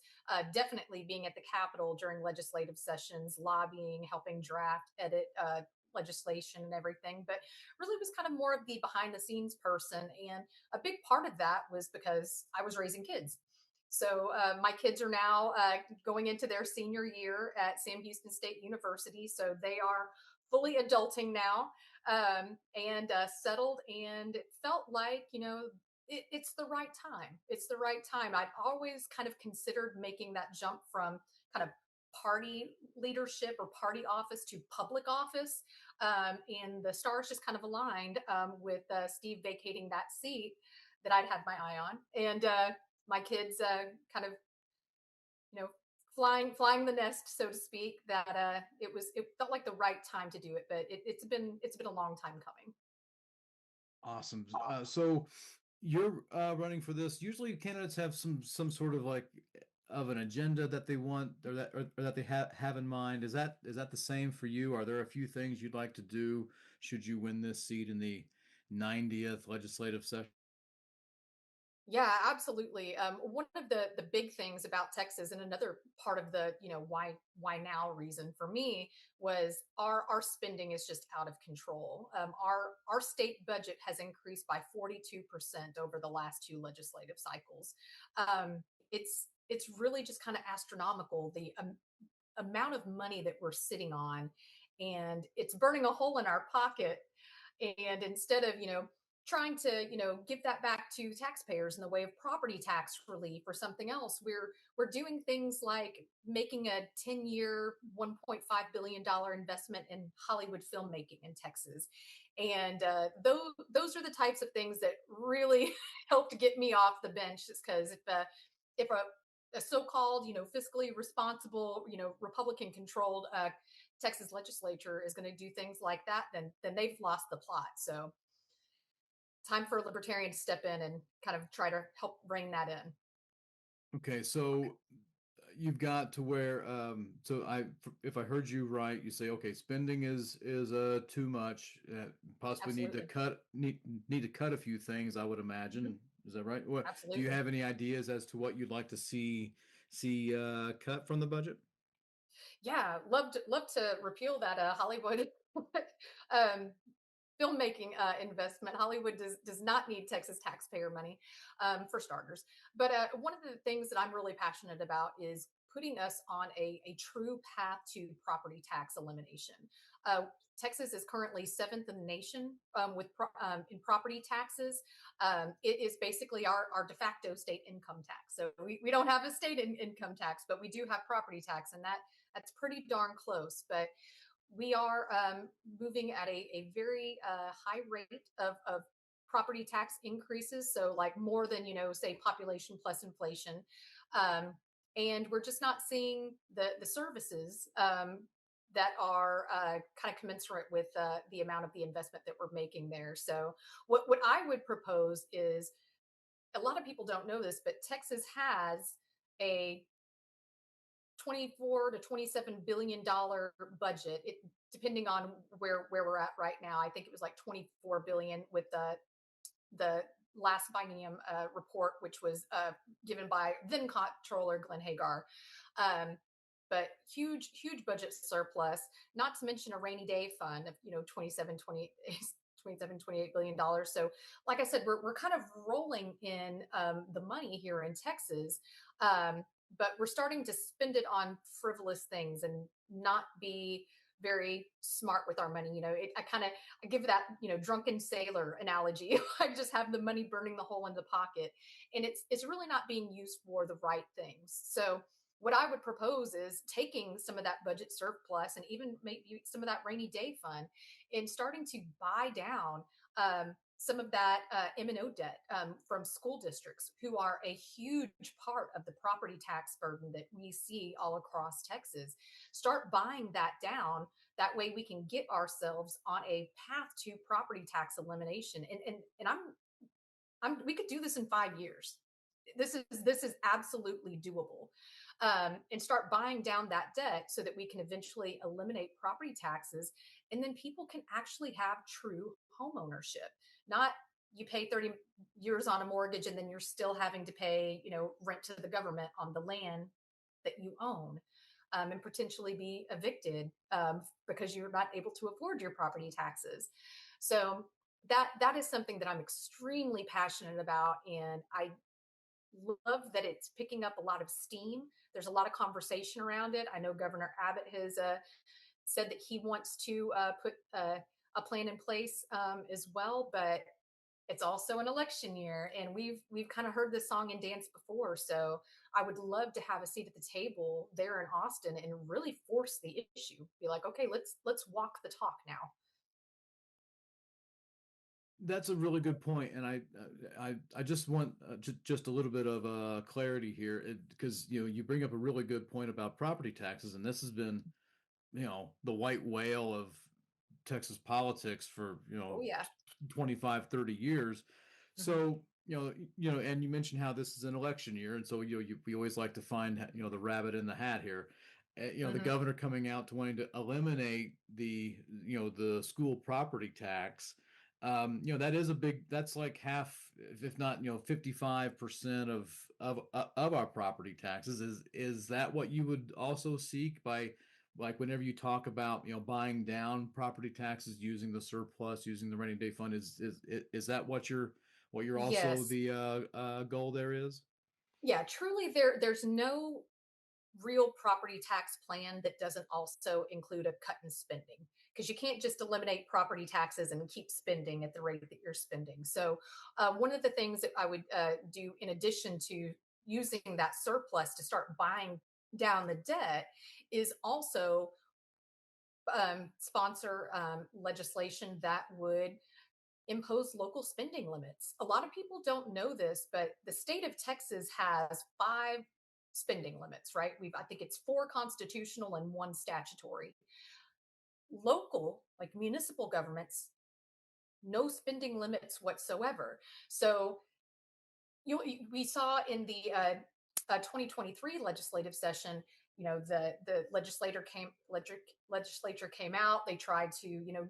definitely being at the Capitol during legislative sessions, lobbying, helping draft, edit legislation and everything, but really was kind of more of the behind the scenes person. And a big part of that was because I was raising kids. So my kids are now going into their senior year at Sam Houston State University. So they are fully adulting now, and settled. And it felt like, it's the right time. It's the right time. I've always kind of considered making that jump from kind of party leadership or party office to public office. And the stars just kind of aligned with Steve vacating that seat that I'd had my eye on. And my kids kind of, you know, flying the nest, so to speak, that it felt like the right time to do it. But it's been a long time coming. Awesome. So you're running for this. Usually, candidates have some sort of like of an agenda that they want or that they have in mind. Is that the same for you? Are there a few things you'd like to do should you win this seat in the 90th legislative session? Yeah, absolutely. One of the big things about Texas, and another part of the why now reason for me was our spending is just out of control. Our state budget has increased by 42% over the last two legislative cycles. Um, it's really just kind of astronomical, the amount of money that we're sitting on, and it's burning a hole in our pocket. And instead of trying to give that back to taxpayers in the way of property tax relief or something else, we're doing things like making a 10-year $1.5 billion investment in Hollywood filmmaking in Texas. And those are the types of things that really helped get me off the bench, just because if a so-called fiscally responsible Republican controlled Texas legislature is going to do things like that, then they've lost the plot. So time for a libertarian to step in and kind of try to help bring that in. Okay, so you've got to where so if I heard you right, you say okay, spending is too much. Possibly need to Absolutely. need to cut a few things, I would Hmm. imagine. Is that right? What do you Absolutely. have any ideas as to what you'd like to see cut from the budget? Yeah, love to repeal that Hollywood um, filmmaking investment. Hollywood does not need Texas taxpayer money, for starters. But one of the things that I'm really passionate about is putting us on a true path to property tax elimination. Uh, Texas is currently seventh in the nation in property taxes. It is basically our de facto state income tax. So we don't have a state income tax, but we do have property tax, and that's pretty darn close. But we are moving at a very high rate of property tax increases. So, like more than, say, population plus inflation. Um, and we're just not seeing the services that are kind of commensurate with the amount of the investment that we're making there. So, what I would propose is, a lot of people don't know this, but Texas has a 24 to 27 billion dollar budget, depending on where we're at right now. I think it was like 24 billion with the last Binium report, which was given by then Comptroller Glenn Hagar. Um, but huge budget surplus, not to mention a rainy day fund of, 27, 28 billion dollars. So like I said, we're kind of rolling in the money here in Texas. Um, but we're starting to spend it on frivolous things and not be very smart with our money. I give that, drunken sailor analogy. I just have the money burning the hole in the pocket, and it's really not being used for the right things. So what I would propose is taking some of that budget surplus and even maybe some of that rainy day fund and starting to buy down some of that M&O debt from school districts, who are a huge part of the property tax burden that we see all across Texas. Start buying that down. That way we can get ourselves on a path to property tax elimination. And we could do this in 5 years. This is absolutely doable. And start buying down that debt so that we can eventually eliminate property taxes, and then people can actually have true home ownership. Not you pay 30 years on a mortgage and then you're still having to pay, rent to the government on the land that you own, and potentially be evicted because you're not able to afford your property taxes. So that is something that I'm extremely passionate about, and I love that it's picking up a lot of steam. There's a lot of conversation around it. I know Governor Abbott has said that he wants to put a plan in place as well, but it's also an election year, and we've kind of heard this song and dance before. So I would love to have a seat at the table there in Austin and really force the issue. Be like, okay, let's walk the talk now. That's a really good point, and I just want just a little bit of clarity here, because you bring up a really good point about property taxes, and this has been the white whale of Texas politics for Oh yeah. 25, 30 years. Hmm. So and you mentioned how this is an election year, and so we always like to find the rabbit in the hat here. The Hmm. governor coming out to wanting to eliminate the school property tax. That is a big. That's like half, if not 55% of our property taxes. Is that what you would also seek by, like, whenever you talk about buying down property taxes using the surplus, using the rainy day fund? Is that what you're also Yes. the goal there is? Yeah, truly there's no real property tax plan that doesn't also include a cut in spending, because you can't just eliminate property taxes and keep spending at the rate that you're spending. So one of the things that I would do in addition to using that surplus to start buying down the debt is also sponsor legislation that would impose local spending limits. A lot of people don't know this, but the state of Texas has five spending limits, right? I think it's four constitutional and one statutory. Local, like municipal governments, no spending limits whatsoever. So we saw in the 2023 legislative session, the legislature came out. They tried to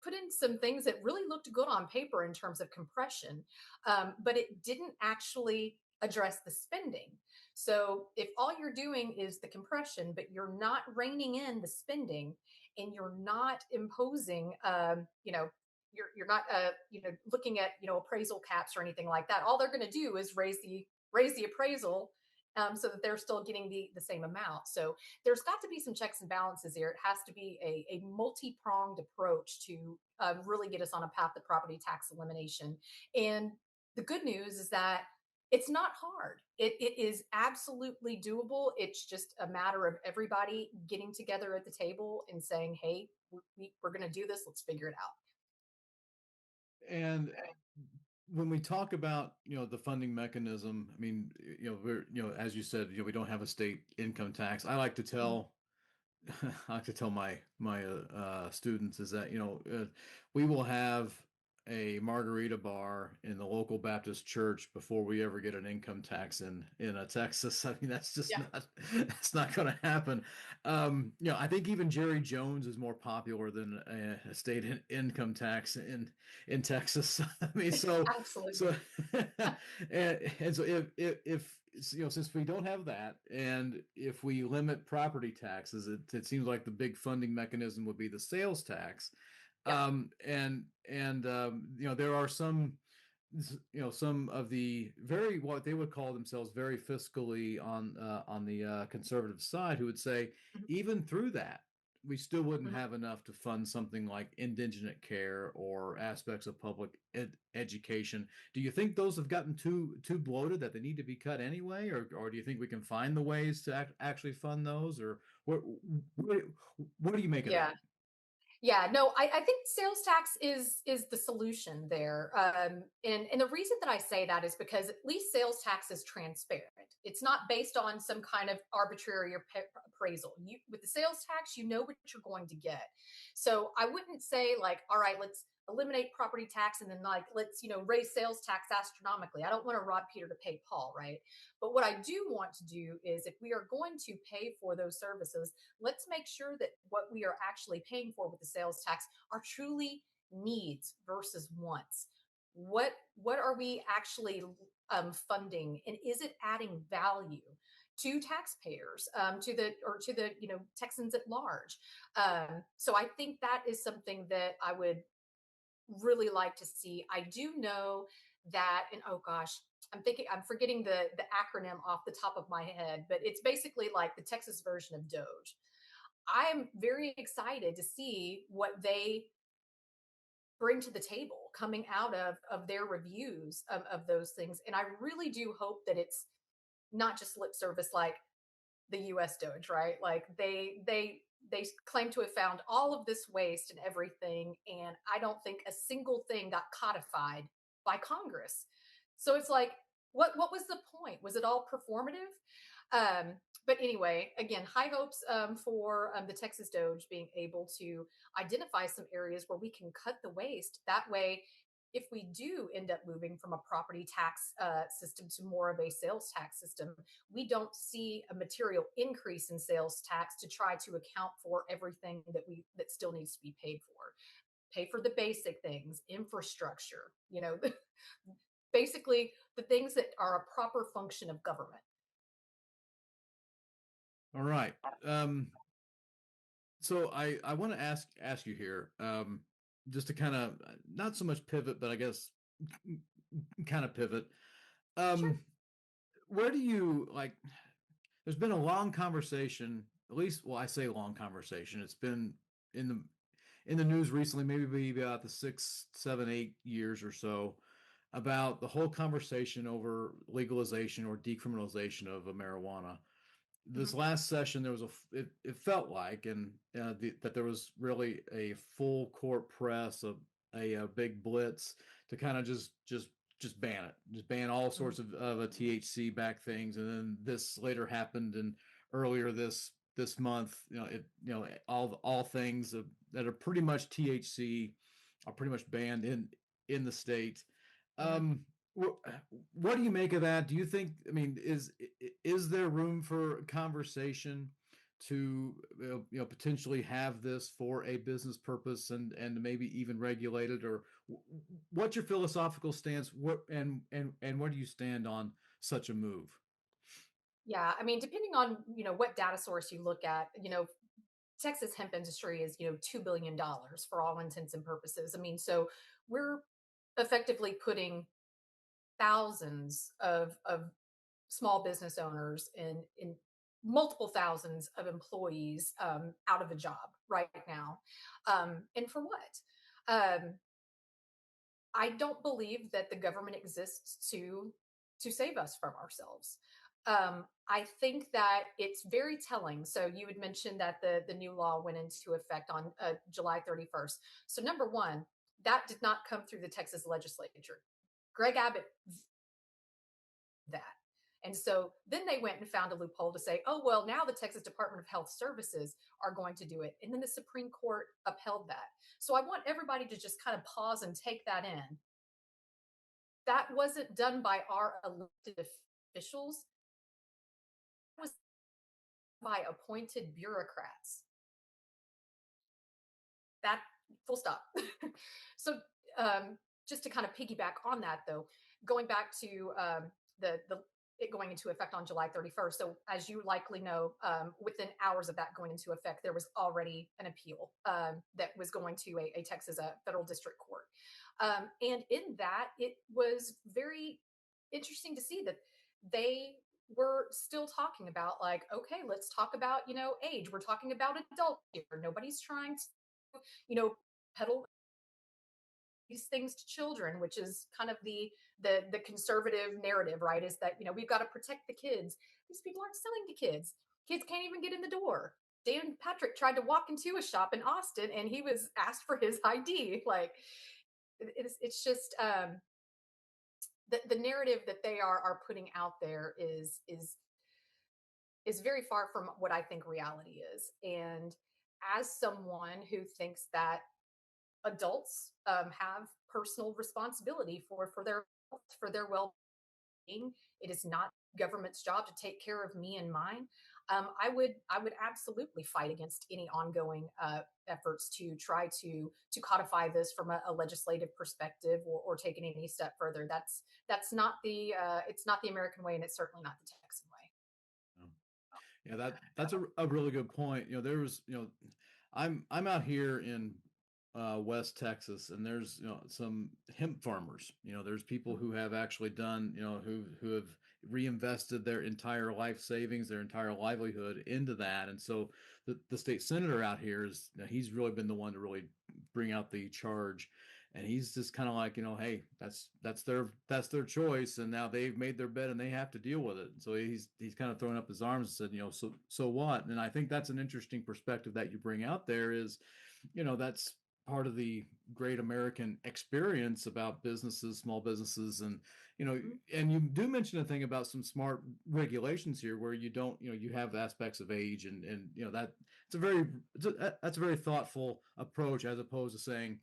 put in some things that really looked good on paper in terms of compression, but it didn't actually address the spending. So if all you're doing is the compression, but you're not reining in the spending, and you're not imposing, you're not looking at appraisal caps or anything like that. All they're going to do is raise the appraisal, so that they're still getting the same amount. So there's got to be some checks and balances here. It has to be a multi-pronged approach to really get us on a path to property tax elimination. And the good news is that it's not hard. It is absolutely doable. It's just a matter of everybody getting together at the table and saying, hey, we're going to do this. Let's figure it out. And when we talk about the funding mechanism, I mean, we're as you said, we don't have a state income tax. I like to Mhm. tell I like to tell my students is that we will have a margarita bar in the local Baptist church before we ever get an income tax in Texas. I mean, that's just Yeah. not that's not going to happen. I think even Jerry Jones is more popular than a state income tax in Texas. I mean, so Absolutely. and so if since we don't have that, and if we limit property taxes, it seems like the big funding mechanism would be the sales tax. Yeah. There are some of the very what they would call themselves very fiscally on the conservative side who would say Mhm. even through that we still wouldn't Mhm. have enough to fund something like indigent care or aspects of public education. Do you think those have gotten too bloated that they need to be cut anyway, or do you think we can find the ways to actually fund those, or what, what do you make of Yeah. that? Yeah, no, I think sales tax is the solution there, and the reason that I say that is because at least sales tax is transparent. It's not based on some kind of arbitrary appraisal. You with the sales tax, you know what you're going to get. So I wouldn't say like, all right, let's eliminate property tax and then like let's raise sales tax astronomically. I don't want to rob Peter to pay Paul, right? But what I do want to do is if we are going to pay for those services, let's make sure that what we are actually paying for with the sales tax are truly needs versus wants. What are we actually funding, and is it adding value to taxpayers, to the Texans at large? So I think that is something that I would really like to see. I do know that, and oh gosh, I'm forgetting the acronym off the top of my head, but it's basically like the Texas version of Doge. I'm very excited to see what they bring to the table coming out of their reviews of those things. And I really do hope that it's not just lip service like the US Doge, right? Like they claim to have found all of this waste and everything, and I don't think a single thing got codified by Congress. So it's like, what was the point? Was it all performative? But anyway, again, high hopes for the Texas Doge being able to identify some areas where we can cut the waste. That way, if we do end up moving from a property tax system to more of a sales tax system, we don't see a material increase in sales tax to try to account for everything that still needs to be paid for. Pay for the basic things, infrastructure, basically the things that are a proper function of government. All right. Um, so I want to ask you here, just to kind of not so much pivot, but I guess kind of pivot. Sure. Um, where do you like? There's been a long conversation, at least, well, I say long conversation. It's been in the in the news recently, maybe about the 6, 7, 8 years or so, about the whole conversation over legalization or decriminalization of marijuana. This Mhm. last session, there was it felt like, and that there was really a full court press, a big blitz to kind of just ban it, just ban all Mhm. sorts of a THC back things. And then this later happened, and earlier this month, all things that are pretty much THC are pretty much banned in the state. Mhm. Um, what do you make of that? Do you think? I mean, is there room for conversation to potentially have this for a business purpose and maybe even regulated? Or what's your philosophical stance? What and where do you stand on such a move? Yeah, I mean, depending on what data source you look at, Texas hemp industry is $2 billion for all intents and purposes. I mean, so we're effectively putting thousands of small business owners in multiple thousands of employees out of a job right now, and for what? I don't believe that the government exists to save us from ourselves. I think that it's very telling. So you had mentioned that the new law went into effect on July 31st. So number one, that did not come through the Texas legislature. Greg Abbott that. And so then they went and found a loophole to say, oh, well, now the Texas Department of Health Services are going to do it. And then the Supreme Court upheld that. So I want everybody to just kind of pause and take that in. That wasn't done by our elected officials, it was by appointed bureaucrats. That full stop. So just to kind of piggyback on that, though, going back to the it going into effect on July 31st. So as you likely know, within hours of that going into effect, there was already an appeal that was going to a Texas federal district court. And in that, it was very interesting to see that they were still talking about, like, okay, let's talk about, age. We're talking about adult here. Nobody's trying to, peddle these things to children, which is kind of the conservative narrative, right? Is that we've got to protect the kids. These people aren't selling to kids. Kids can't even get in the door. Dan Patrick tried to walk into a shop in Austin, and he was asked for his ID. Like, it's just the narrative that they are putting out there is very far from what I think reality is. And as someone who thinks that adults have personal responsibility for their well-being, it is not government's job to take care of me and mine. I would absolutely fight against any ongoing efforts to try to codify this from a legislative perspective, or take it any step further. That's not the it's not the American way, and it's certainly not the Texan way. Yeah, that's a really good point. There's, I'm out here in West Texas, and there's some hemp farmers. There's people who have actually done who have reinvested their entire life savings, their entire livelihood into that. And so the state senator out here is he's really been the one to really bring out the charge. And he's just kind of like, hey, that's their choice, and now they've made their bed and they have to deal with it. So he's kind of throwing up his arms and said, so what? And I think that's an interesting perspective that you bring out there. Is that's part of the great American experience about businesses, small businesses, and Mhm. and you do mention a thing about some smart regulations here, where you don't, you have aspects of age, and that that's a very thoughtful approach, as opposed to saying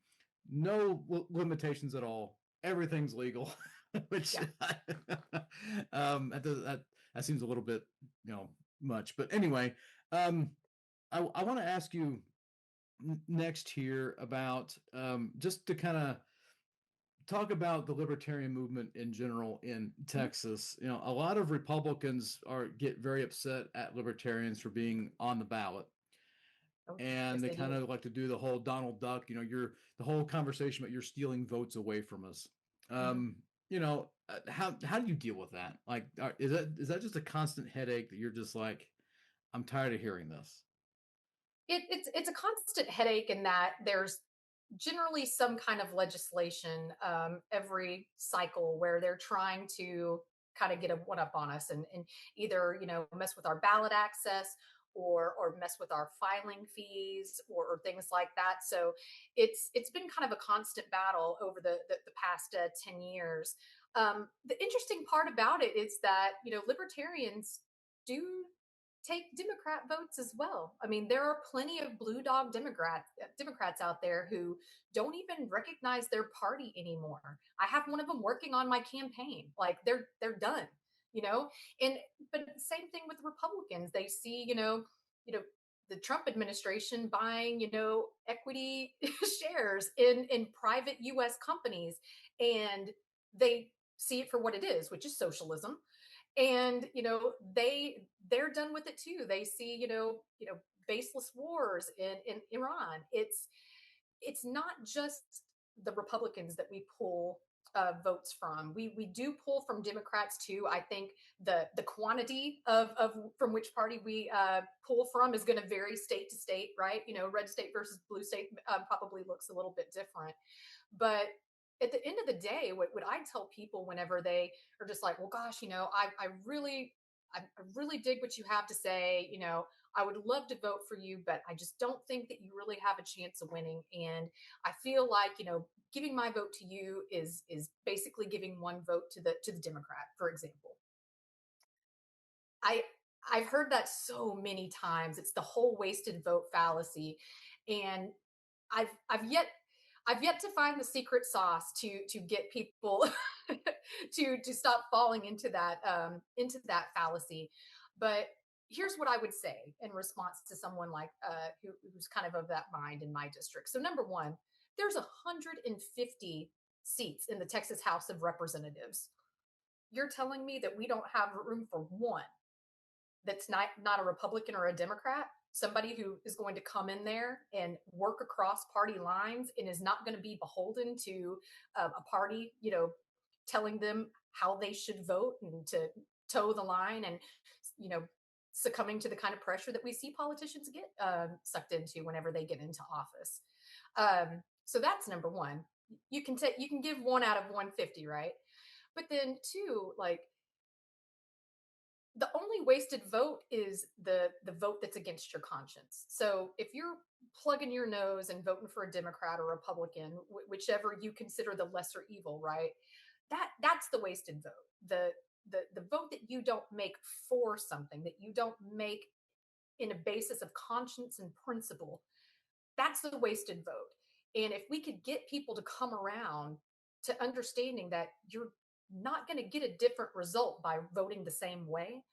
no limitations at all, everything's legal, which Yeah. that seems a little bit much. But anyway, I want to ask you next here about just to kind of talk about the libertarian movement in general in Mhm. Texas. A lot of Republicans get very upset at libertarians for being on the ballot, Oh, and yes, they they kind do. of like to do the whole Donald Duck. You're the whole conversation about you're stealing votes away from us. Mhm. How do you deal with that? Like, is that just a constant headache that you're just like, I'm tired of hearing this? It's a constant headache in that there's generally some kind of legislation every cycle where they're trying to kind of get a one up on us, and either mess with our ballot access, or mess with our filing fees, or things like that. So it's been kind of a constant battle over the past 10 years. The interesting part about it is that libertarians do take Democrat votes as well. I mean, there are plenty of blue dog Democrats out there who don't even recognize their party anymore. I have one of them working on my campaign. Like, they're done, you know. And but same thing with Republicans. They see, the Trump administration buying, equity shares in private U.S. companies, and they see it for what it is, which is socialism. And they're done with it too. They see baseless wars in Iran. It's not just the Republicans that we pull votes from. We do pull from Democrats too. I think the quantity of from which party we pull from is going to vary state to state, right? Red state versus blue state probably looks a little bit different. But at the end of the day, what I tell people whenever they are just like, well, gosh, I really dig what you have to say. I would love to vote for you, but I just don't think that you really have a chance of winning. And I feel like, giving my vote to you is basically giving one vote to the Democrat, for example. I I've heard that so many times. It's the whole wasted vote fallacy, and I've yet to find the secret sauce to get people to stop falling into that fallacy. But here's what I would say in response to someone like who's kind of that mind in my district. So number one, there's 150 seats in the Texas House of Representatives. You're telling me that we don't have room for one that's not a Republican or a Democrat, somebody who is going to come in there and work across party lines and is not going to be beholden to a party, telling them how they should vote and to toe the line and you know succumbing to the kind of pressure that we see politicians get sucked into whenever they get into office. So that's number one. You can give one out of 150, right? But then two, like the only wasted vote is the vote that's against your conscience. So if you're plugging your nose and voting for a Democrat or Republican, whichever you consider the lesser evil, right? That's the wasted vote. The vote that you don't make for something, that you don't make in a basis of conscience and principle, that's the wasted vote. And if we could get people to come around to understanding that you're not going to get a different result by voting the same way,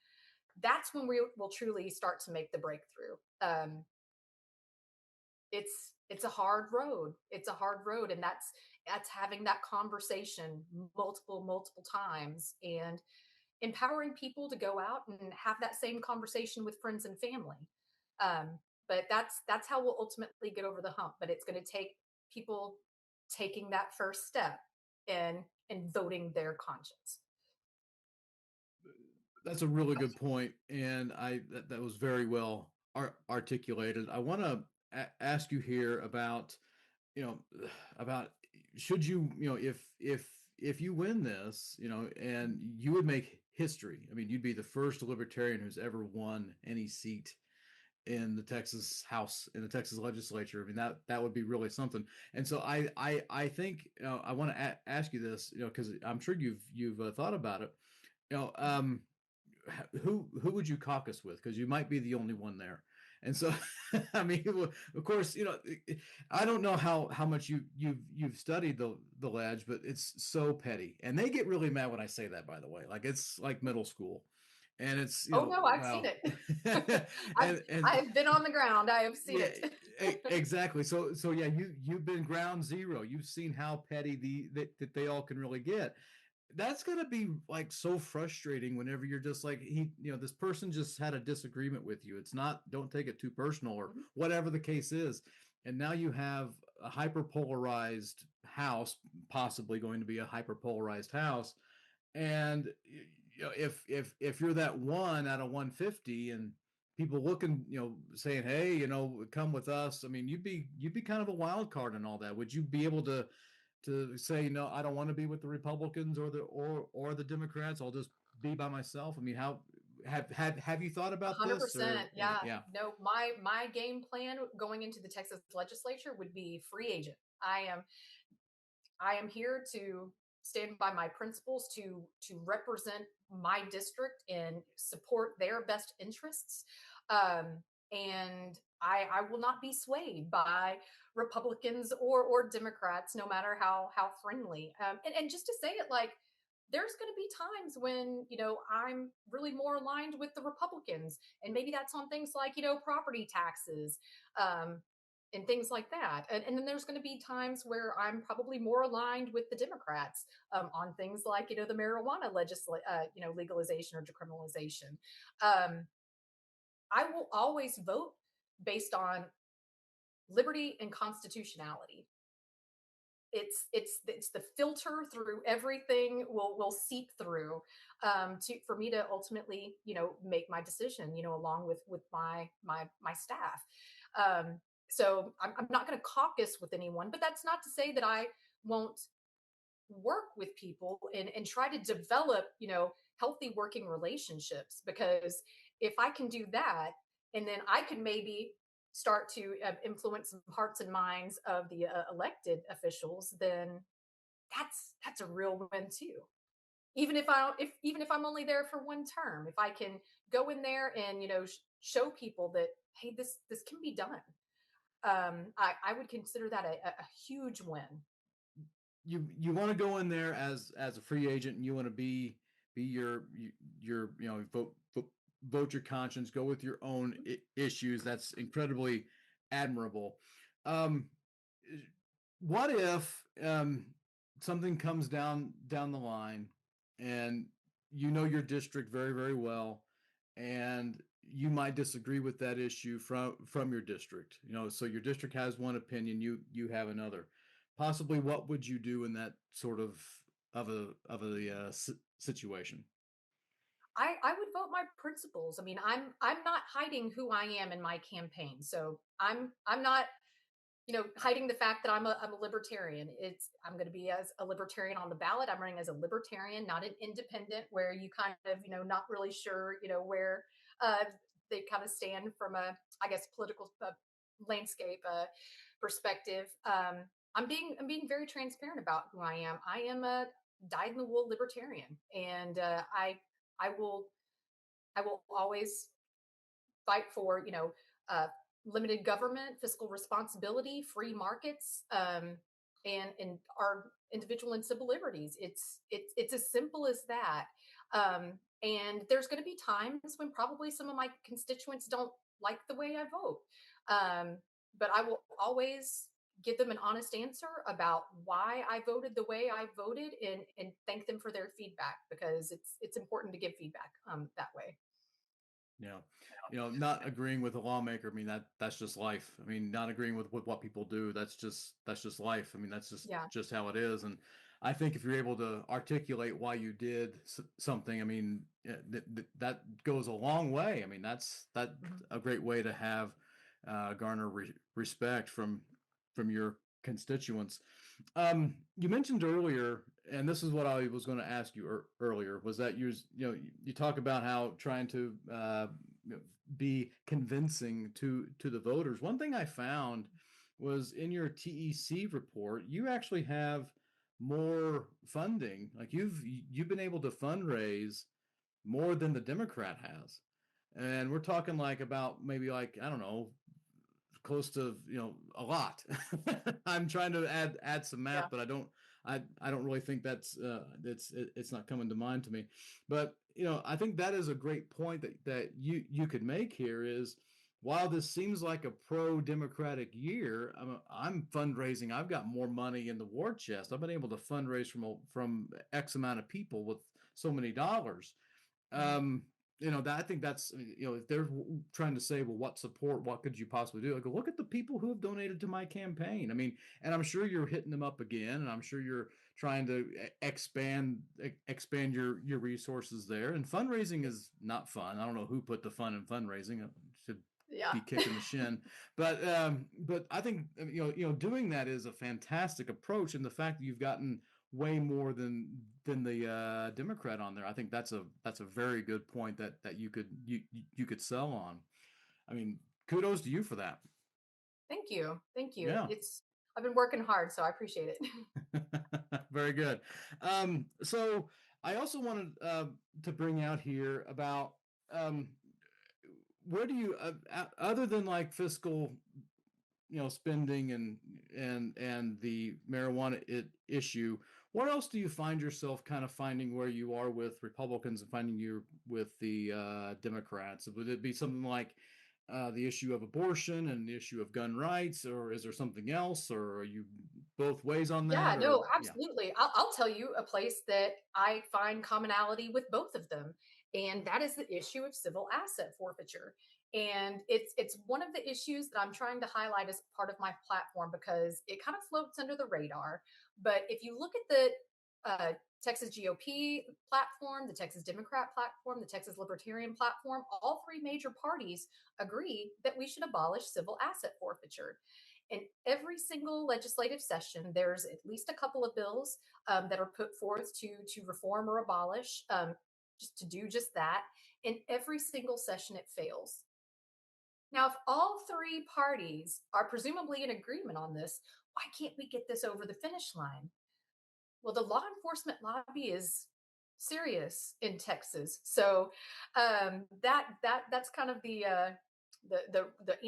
that's when we will truly start to make the breakthrough. It's a hard road. It's a hard road, and that's having that conversation multiple times and empowering people to go out and have that same conversation with friends and family. But that's how we'll ultimately get over the hump. But it's going to take people taking that first step and voting their conscience. That's a really good point, and that was very well articulated. I want to ask you here about you know about should you if you win this, and you would make history. I mean, you'd be the first libertarian who's ever won any seat in the Texas House, in the Texas legislature. I mean, that would be really something. And so I think I want to ask you this, because I'm sure you've thought about it. You know, who would you caucus with? Because you might be the only one there. And so, I mean, of course, I don't know how much you've studied the ledge, but it's so petty, and they get really mad when I say that. By the way, like it's like middle school, and it's Oh no, I've seen well, it. and I've been on the ground. I have seen yeah, it. exactly. So yeah, you've been ground zero. You've seen how petty that they all can really get. That's gonna be like so frustrating whenever you're just like this person just had a disagreement with you. It's not, don't take it too personal or Mhm. whatever the case is, and now you have a hyperpolarized house, possibly going to be a hyperpolarized house, and if you're that one out of 150 and people looking, saying, hey, come with us. I mean, you'd be kind of a wild card and all that. Would you be able to say, no, I don't want to be with the Republicans or the Democrats, I'll just be by myself? I mean, how have you thought about this? 100%. Yeah. Yeah. No, my game plan going into the Texas legislature would be free agent. I am here to stand by my principles to represent my district and support their best interests. And I will not be swayed by Republicans or Democrats, no matter how friendly. And just to say it, like there's going to be times when I'm really more aligned with the Republicans, and maybe that's on things like property taxes, um, and things like that. And then there's going to be times where I'm probably more aligned with the Democrats on things like the marijuana legalization or decriminalization. Um, I will always vote based on liberty and constitutionality. It's the filter through everything will seep through to for me to ultimately make my decision along with my staff. So I'm not going to caucus with anyone, but that's not to say that I won't work with people and try to develop healthy working relationships, because if I can do that, and then I can maybe start to influence some hearts and minds of the elected officials, then that's a real win too. even if I'm only there for one term, if I can go in there and show people that, hey, this can be done, I would consider that a huge win. You want to go in there as a free agent, and you want to be your vote your conscience, go with your own issues. That's incredibly admirable. Um, what if something comes down the line, and you know your district very very well, and you might disagree with that issue from your district. So your district has one opinion, you have another. Possibly, what would you do in that sort of a situation? I would vote my principles. I mean, I'm not hiding who I am in my campaign, so I'm not hiding the fact that I'm a libertarian. I'm going to be as a libertarian on the ballot. I'm running as a libertarian, not an independent, where you kind of not really sure where uh, they kind of stand from a, I guess, political landscape perspective. I'm being very transparent about who I am. I am a dyed in the wool libertarian, and I will I will always fight for uh, limited government, fiscal responsibility, free markets, and our individual and civil liberties. It's as simple as that. And there's going to be times when probably some of my constituents don't like the way I vote, um, but I will always give them an honest answer about why I voted the way I voted, and thank them for their feedback, because it's important to give feedback that way. Yeah. Not agreeing with a lawmaker, I mean, that's just life. I mean, not agreeing with what people do, that's just life. I mean, that's just Yeah. just how it is. And I think if you're able to articulate why you did something, I mean, that goes a long way. I mean, that's Mhm. a great way to have garner respect from your constituents. You mentioned earlier, and this is what I was going to ask you earlier, was that you talk about how trying to be convincing to the voters. One thing I found was in your TEC report, you actually have more funding. Like you've been able to fundraise more than the Democrat has, and we're talking like about maybe like I don't know, close to a lot. I'm trying to add some math, Yeah. but I don't really think it's not coming to mind to me. But I think that is a great point that you could make here is while this seems like a pro Democratic year, I'm fundraising. I've got more money in the war chest. I've been able to fundraise from X amount of people with so many dollars. Mhm. um that I think that's if they're trying to say, well, what support, what could you possibly do, I go, look at the people who have donated to my campaign. I mean, and I'm sure you're hitting them up again, and I'm sure you're trying to expand your resources there. And fundraising is not fun. I don't know who put the fun in fundraising. I should Yeah. be kicking the shin. But I think doing that is a fantastic approach, and the fact that you've gotten way more than the Democrat on there, I think that's a very good point that you could sell on. I mean, kudos to you for that. Thank you. Thank you. Yeah. It's I've been working hard, so I appreciate it. Very good. So I also wanted to bring out here about um, where do you other than like fiscal spending and the marijuana issue, what else do you find yourself kind of finding where you are with Republicans and finding you with the Democrats? Would it be something like the issue of abortion and the issue of gun rights, or is there something else, or are you both ways on Yeah, that, or no, yeah? absolutely. I'll tell you a place that I find commonality with both of them, and that is the issue of civil asset forfeiture. And it's one of the issues that I'm trying to highlight as part of my platform, because it kind of floats under the radar. But if you look at the Texas GOP platform, the Texas Democrat platform, the Texas Libertarian platform, all three major parties agree that we should abolish civil asset forfeiture. In every single legislative session, there's at least a couple of bills that are put forth to reform or abolish, just to do just that. In every single session, it fails. Now, if all three parties are presumably in agreement on this, why can't we get this over the finish line? Well, the law enforcement lobby is serious in Texas. So that's kind of the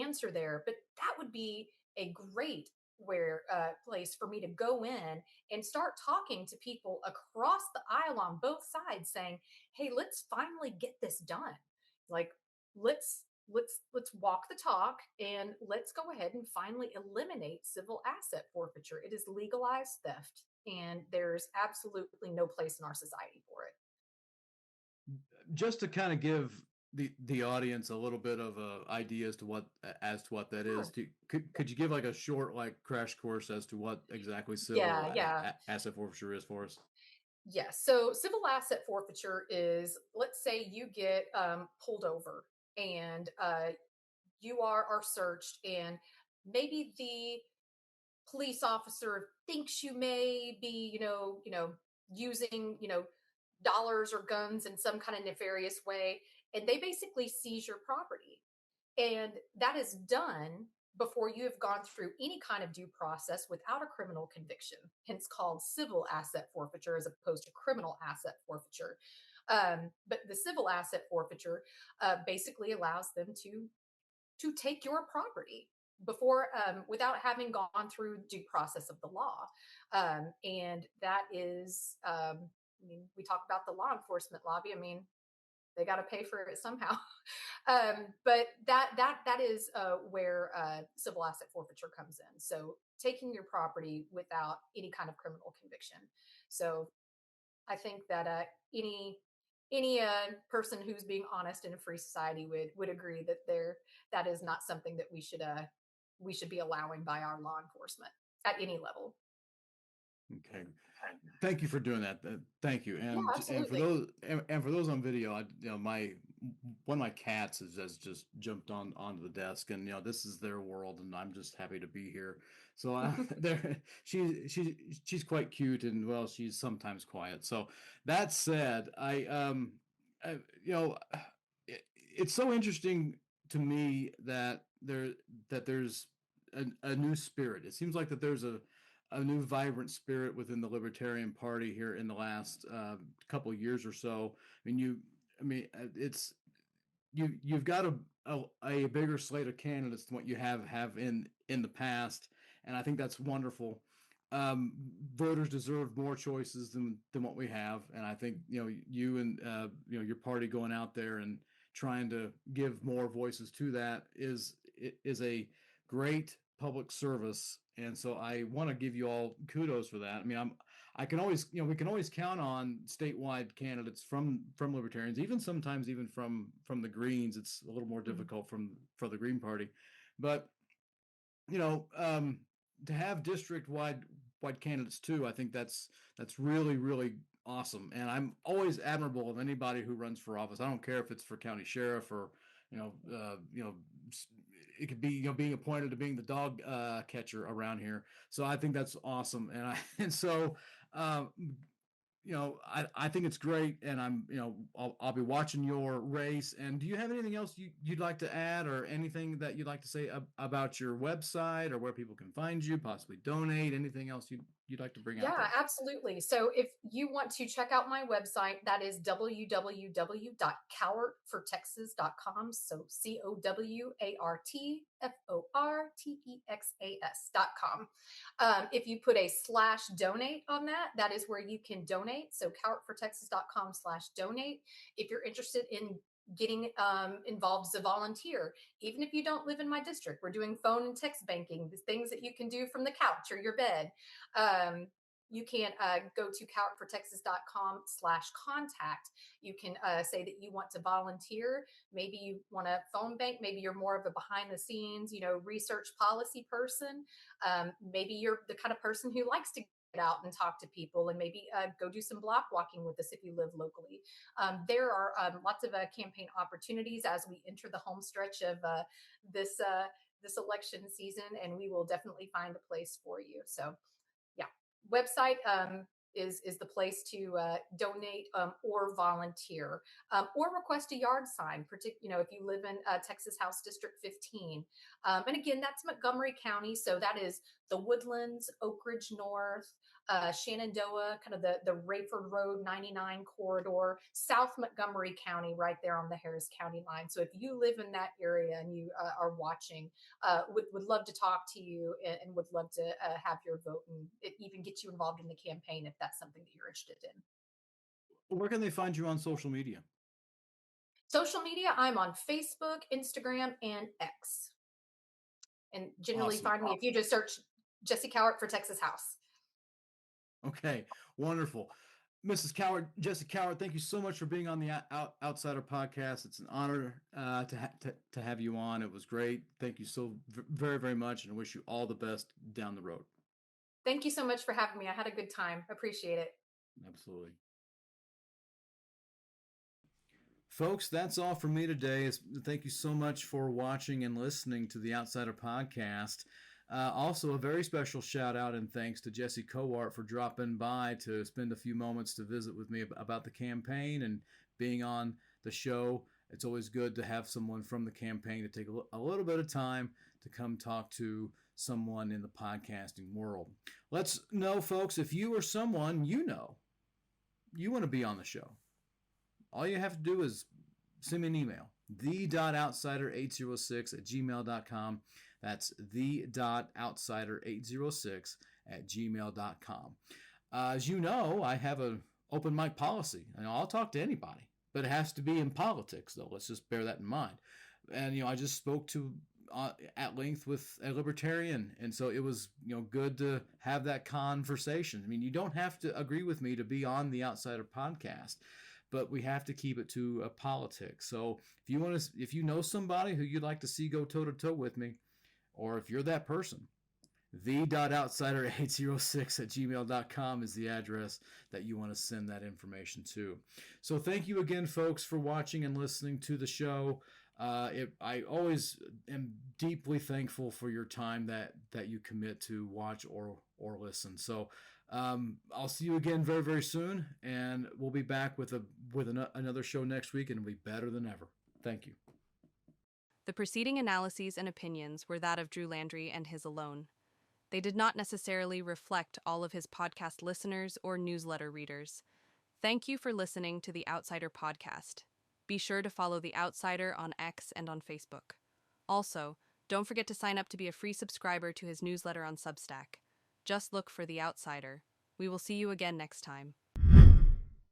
answer there. But that would be a great where place for me to go in and start talking to people across the aisle on both sides, saying, "Hey, let's finally get this done. Like, let's walk the talk and let's go ahead and finally eliminate civil asset forfeiture. It is legalized theft, and there's absolutely no place in our society for it." Just to kind of give the audience a little bit of a idea as to what that is. Sure. Could you give like a short like crash course as to what exactly civil Yeah, yeah. asset forfeiture is for us? Yes. So civil asset forfeiture is, let's say you get pulled over and you are searched, and maybe the police officer thinks you may be, using, dollars or guns in some kind of nefarious way, and they basically seize your property. And that is done before you have gone through any kind of due process without a criminal conviction, hence called civil asset forfeiture as opposed to criminal asset forfeiture. But the civil asset forfeiture basically allows them to take your property before without having gone through due process of the law. And that is I mean, we talk about the law enforcement lobby. I mean, they got to pay for it somehow. But that is where civil asset forfeiture comes in. So taking your property without any kind of criminal conviction. So I think that any person who's being honest in a free society would agree that that is not something that we should be allowing by our law enforcement at any level. Okay. Thank you for doing that. Thank you. Yeah, And for absolutely. those on video, my one of my cats has just jumped onto the desk, and this is their world, and I'm just happy to be here. So there, she's quite cute, and well, she's sometimes quiet. So that said, I it's so interesting to me that there's a new spirit. It seems like that there's a new vibrant spirit within the Libertarian Party here in the last couple of years or so. It's you've got a bigger slate of candidates than what you have in the past, and I think that's wonderful. Um, Voters deserve more choices than what we have, and I think you and your party going out there and trying to give more voices to that is a great public service, and so I want to give you all kudos for that. I can always we can always count on statewide candidates from libertarians, even sometimes even from the Greens. It's a little more Mhm. difficult for the Green Party, but you know to have district wide candidates too, I think that's really awesome, and I'm always admirable of anybody who runs for office. I don't care if it's for county sheriff or you know you know it could be being appointed to being the dog catcher around here. So I think that's awesome, and I and so um, I think it's great, and I'll be watching your race. And do you have anything else you'd like to add, or anything that you'd like to say about your website, or where people can find you, possibly donate? Anything else you'd like to bring out Yeah, there? absolutely. So if you want to check out my website, that is www.cowartfortexas.com. So COWARTFORTEXAS.com. If you put a slash donate on that, that is where you can donate. So cowartfortexas.com/donate. If you're interested in getting involved as a volunteer, even if you don't live in my district, we're doing phone and text banking, the things that you can do from the couch or your bed. You can go to cowartfortexas.com/contact. You can say that you want to volunteer. Maybe you want to phone bank. Maybe you're more of a behind the scenes, research policy person. Maybe you're the kind of person who likes to get out and talk to people, and maybe go do some block walking with us if you live locally. There are lots of campaign opportunities as we enter the home stretch of this election season, and we will definitely find a place for you. So yeah, website is the place to donate or volunteer or request a yard sign. If you live in Texas House District 15, and again, that's Montgomery County, so that is the Woodlands, Oak Ridge North, Shenandoah, kind of the Rayford Road 99 corridor, South Montgomery County, right there on the Harris County line. So if you live in that area and you are watching, would love to talk to you and would love to have your vote and even get you involved in the campaign if that's something that you're interested in. Where can they find you on social media? Social media, I'm on Facebook, Instagram, and X. And generally Awesome. find me if you just search Jesse Cowart for Texas House. Okay, wonderful. Mrs. Cowart, Jesse Cowart, thank you so much for being on the Outsider podcast. It's an honor to have you on. It was great. Thank you so very, very much, and I wish you all the best down the road. Thank you so much for having me. I had a good time. Appreciate it. Absolutely. Folks, that's all from me today. Thank you so much for watching and listening to the Outsider podcast. Also, a very special shout out and thanks to Jesse Cowart for dropping by to spend a few moments to visit with me about the campaign and being on the show. It's always good to have someone from the campaign to take a little bit of time to come talk to someone in the podcasting world. Let's know, folks, if you or someone you know you want to be on the show. All you have to do is send me an email, the.outsider806@gmail.com. That's the.outsider806@gmail.com. As you know, I have an open mic policy. I'll talk to anybody, but it has to be in politics, though. Let's just bear that in mind. And, I just spoke to at length with a libertarian, and so it was good to have that conversation. You don't have to agree with me to be on the Outsider podcast, but we have to keep it to politics. So if you know somebody who you'd like to see go toe to toe with me, or if you're that person, the.outsider806@gmail.com is the address that you want to send that information to. So thank you again, folks, for watching and listening to the show. I always am deeply thankful for your time that you commit to watch or listen. So I'll see you again very, very soon, and we'll be back with another show next week, and it'll be better than ever. Thank you. The preceding analyses and opinions were that of Drew Landry and his alone. They did not necessarily reflect all of his podcast listeners or newsletter readers. Thank you for listening to the Outsider podcast. Be sure to follow The Outsider on X and on Facebook. Also, don't forget to sign up to be a free subscriber to his newsletter on Substack. Just look for The Outsider. We will see you again next time.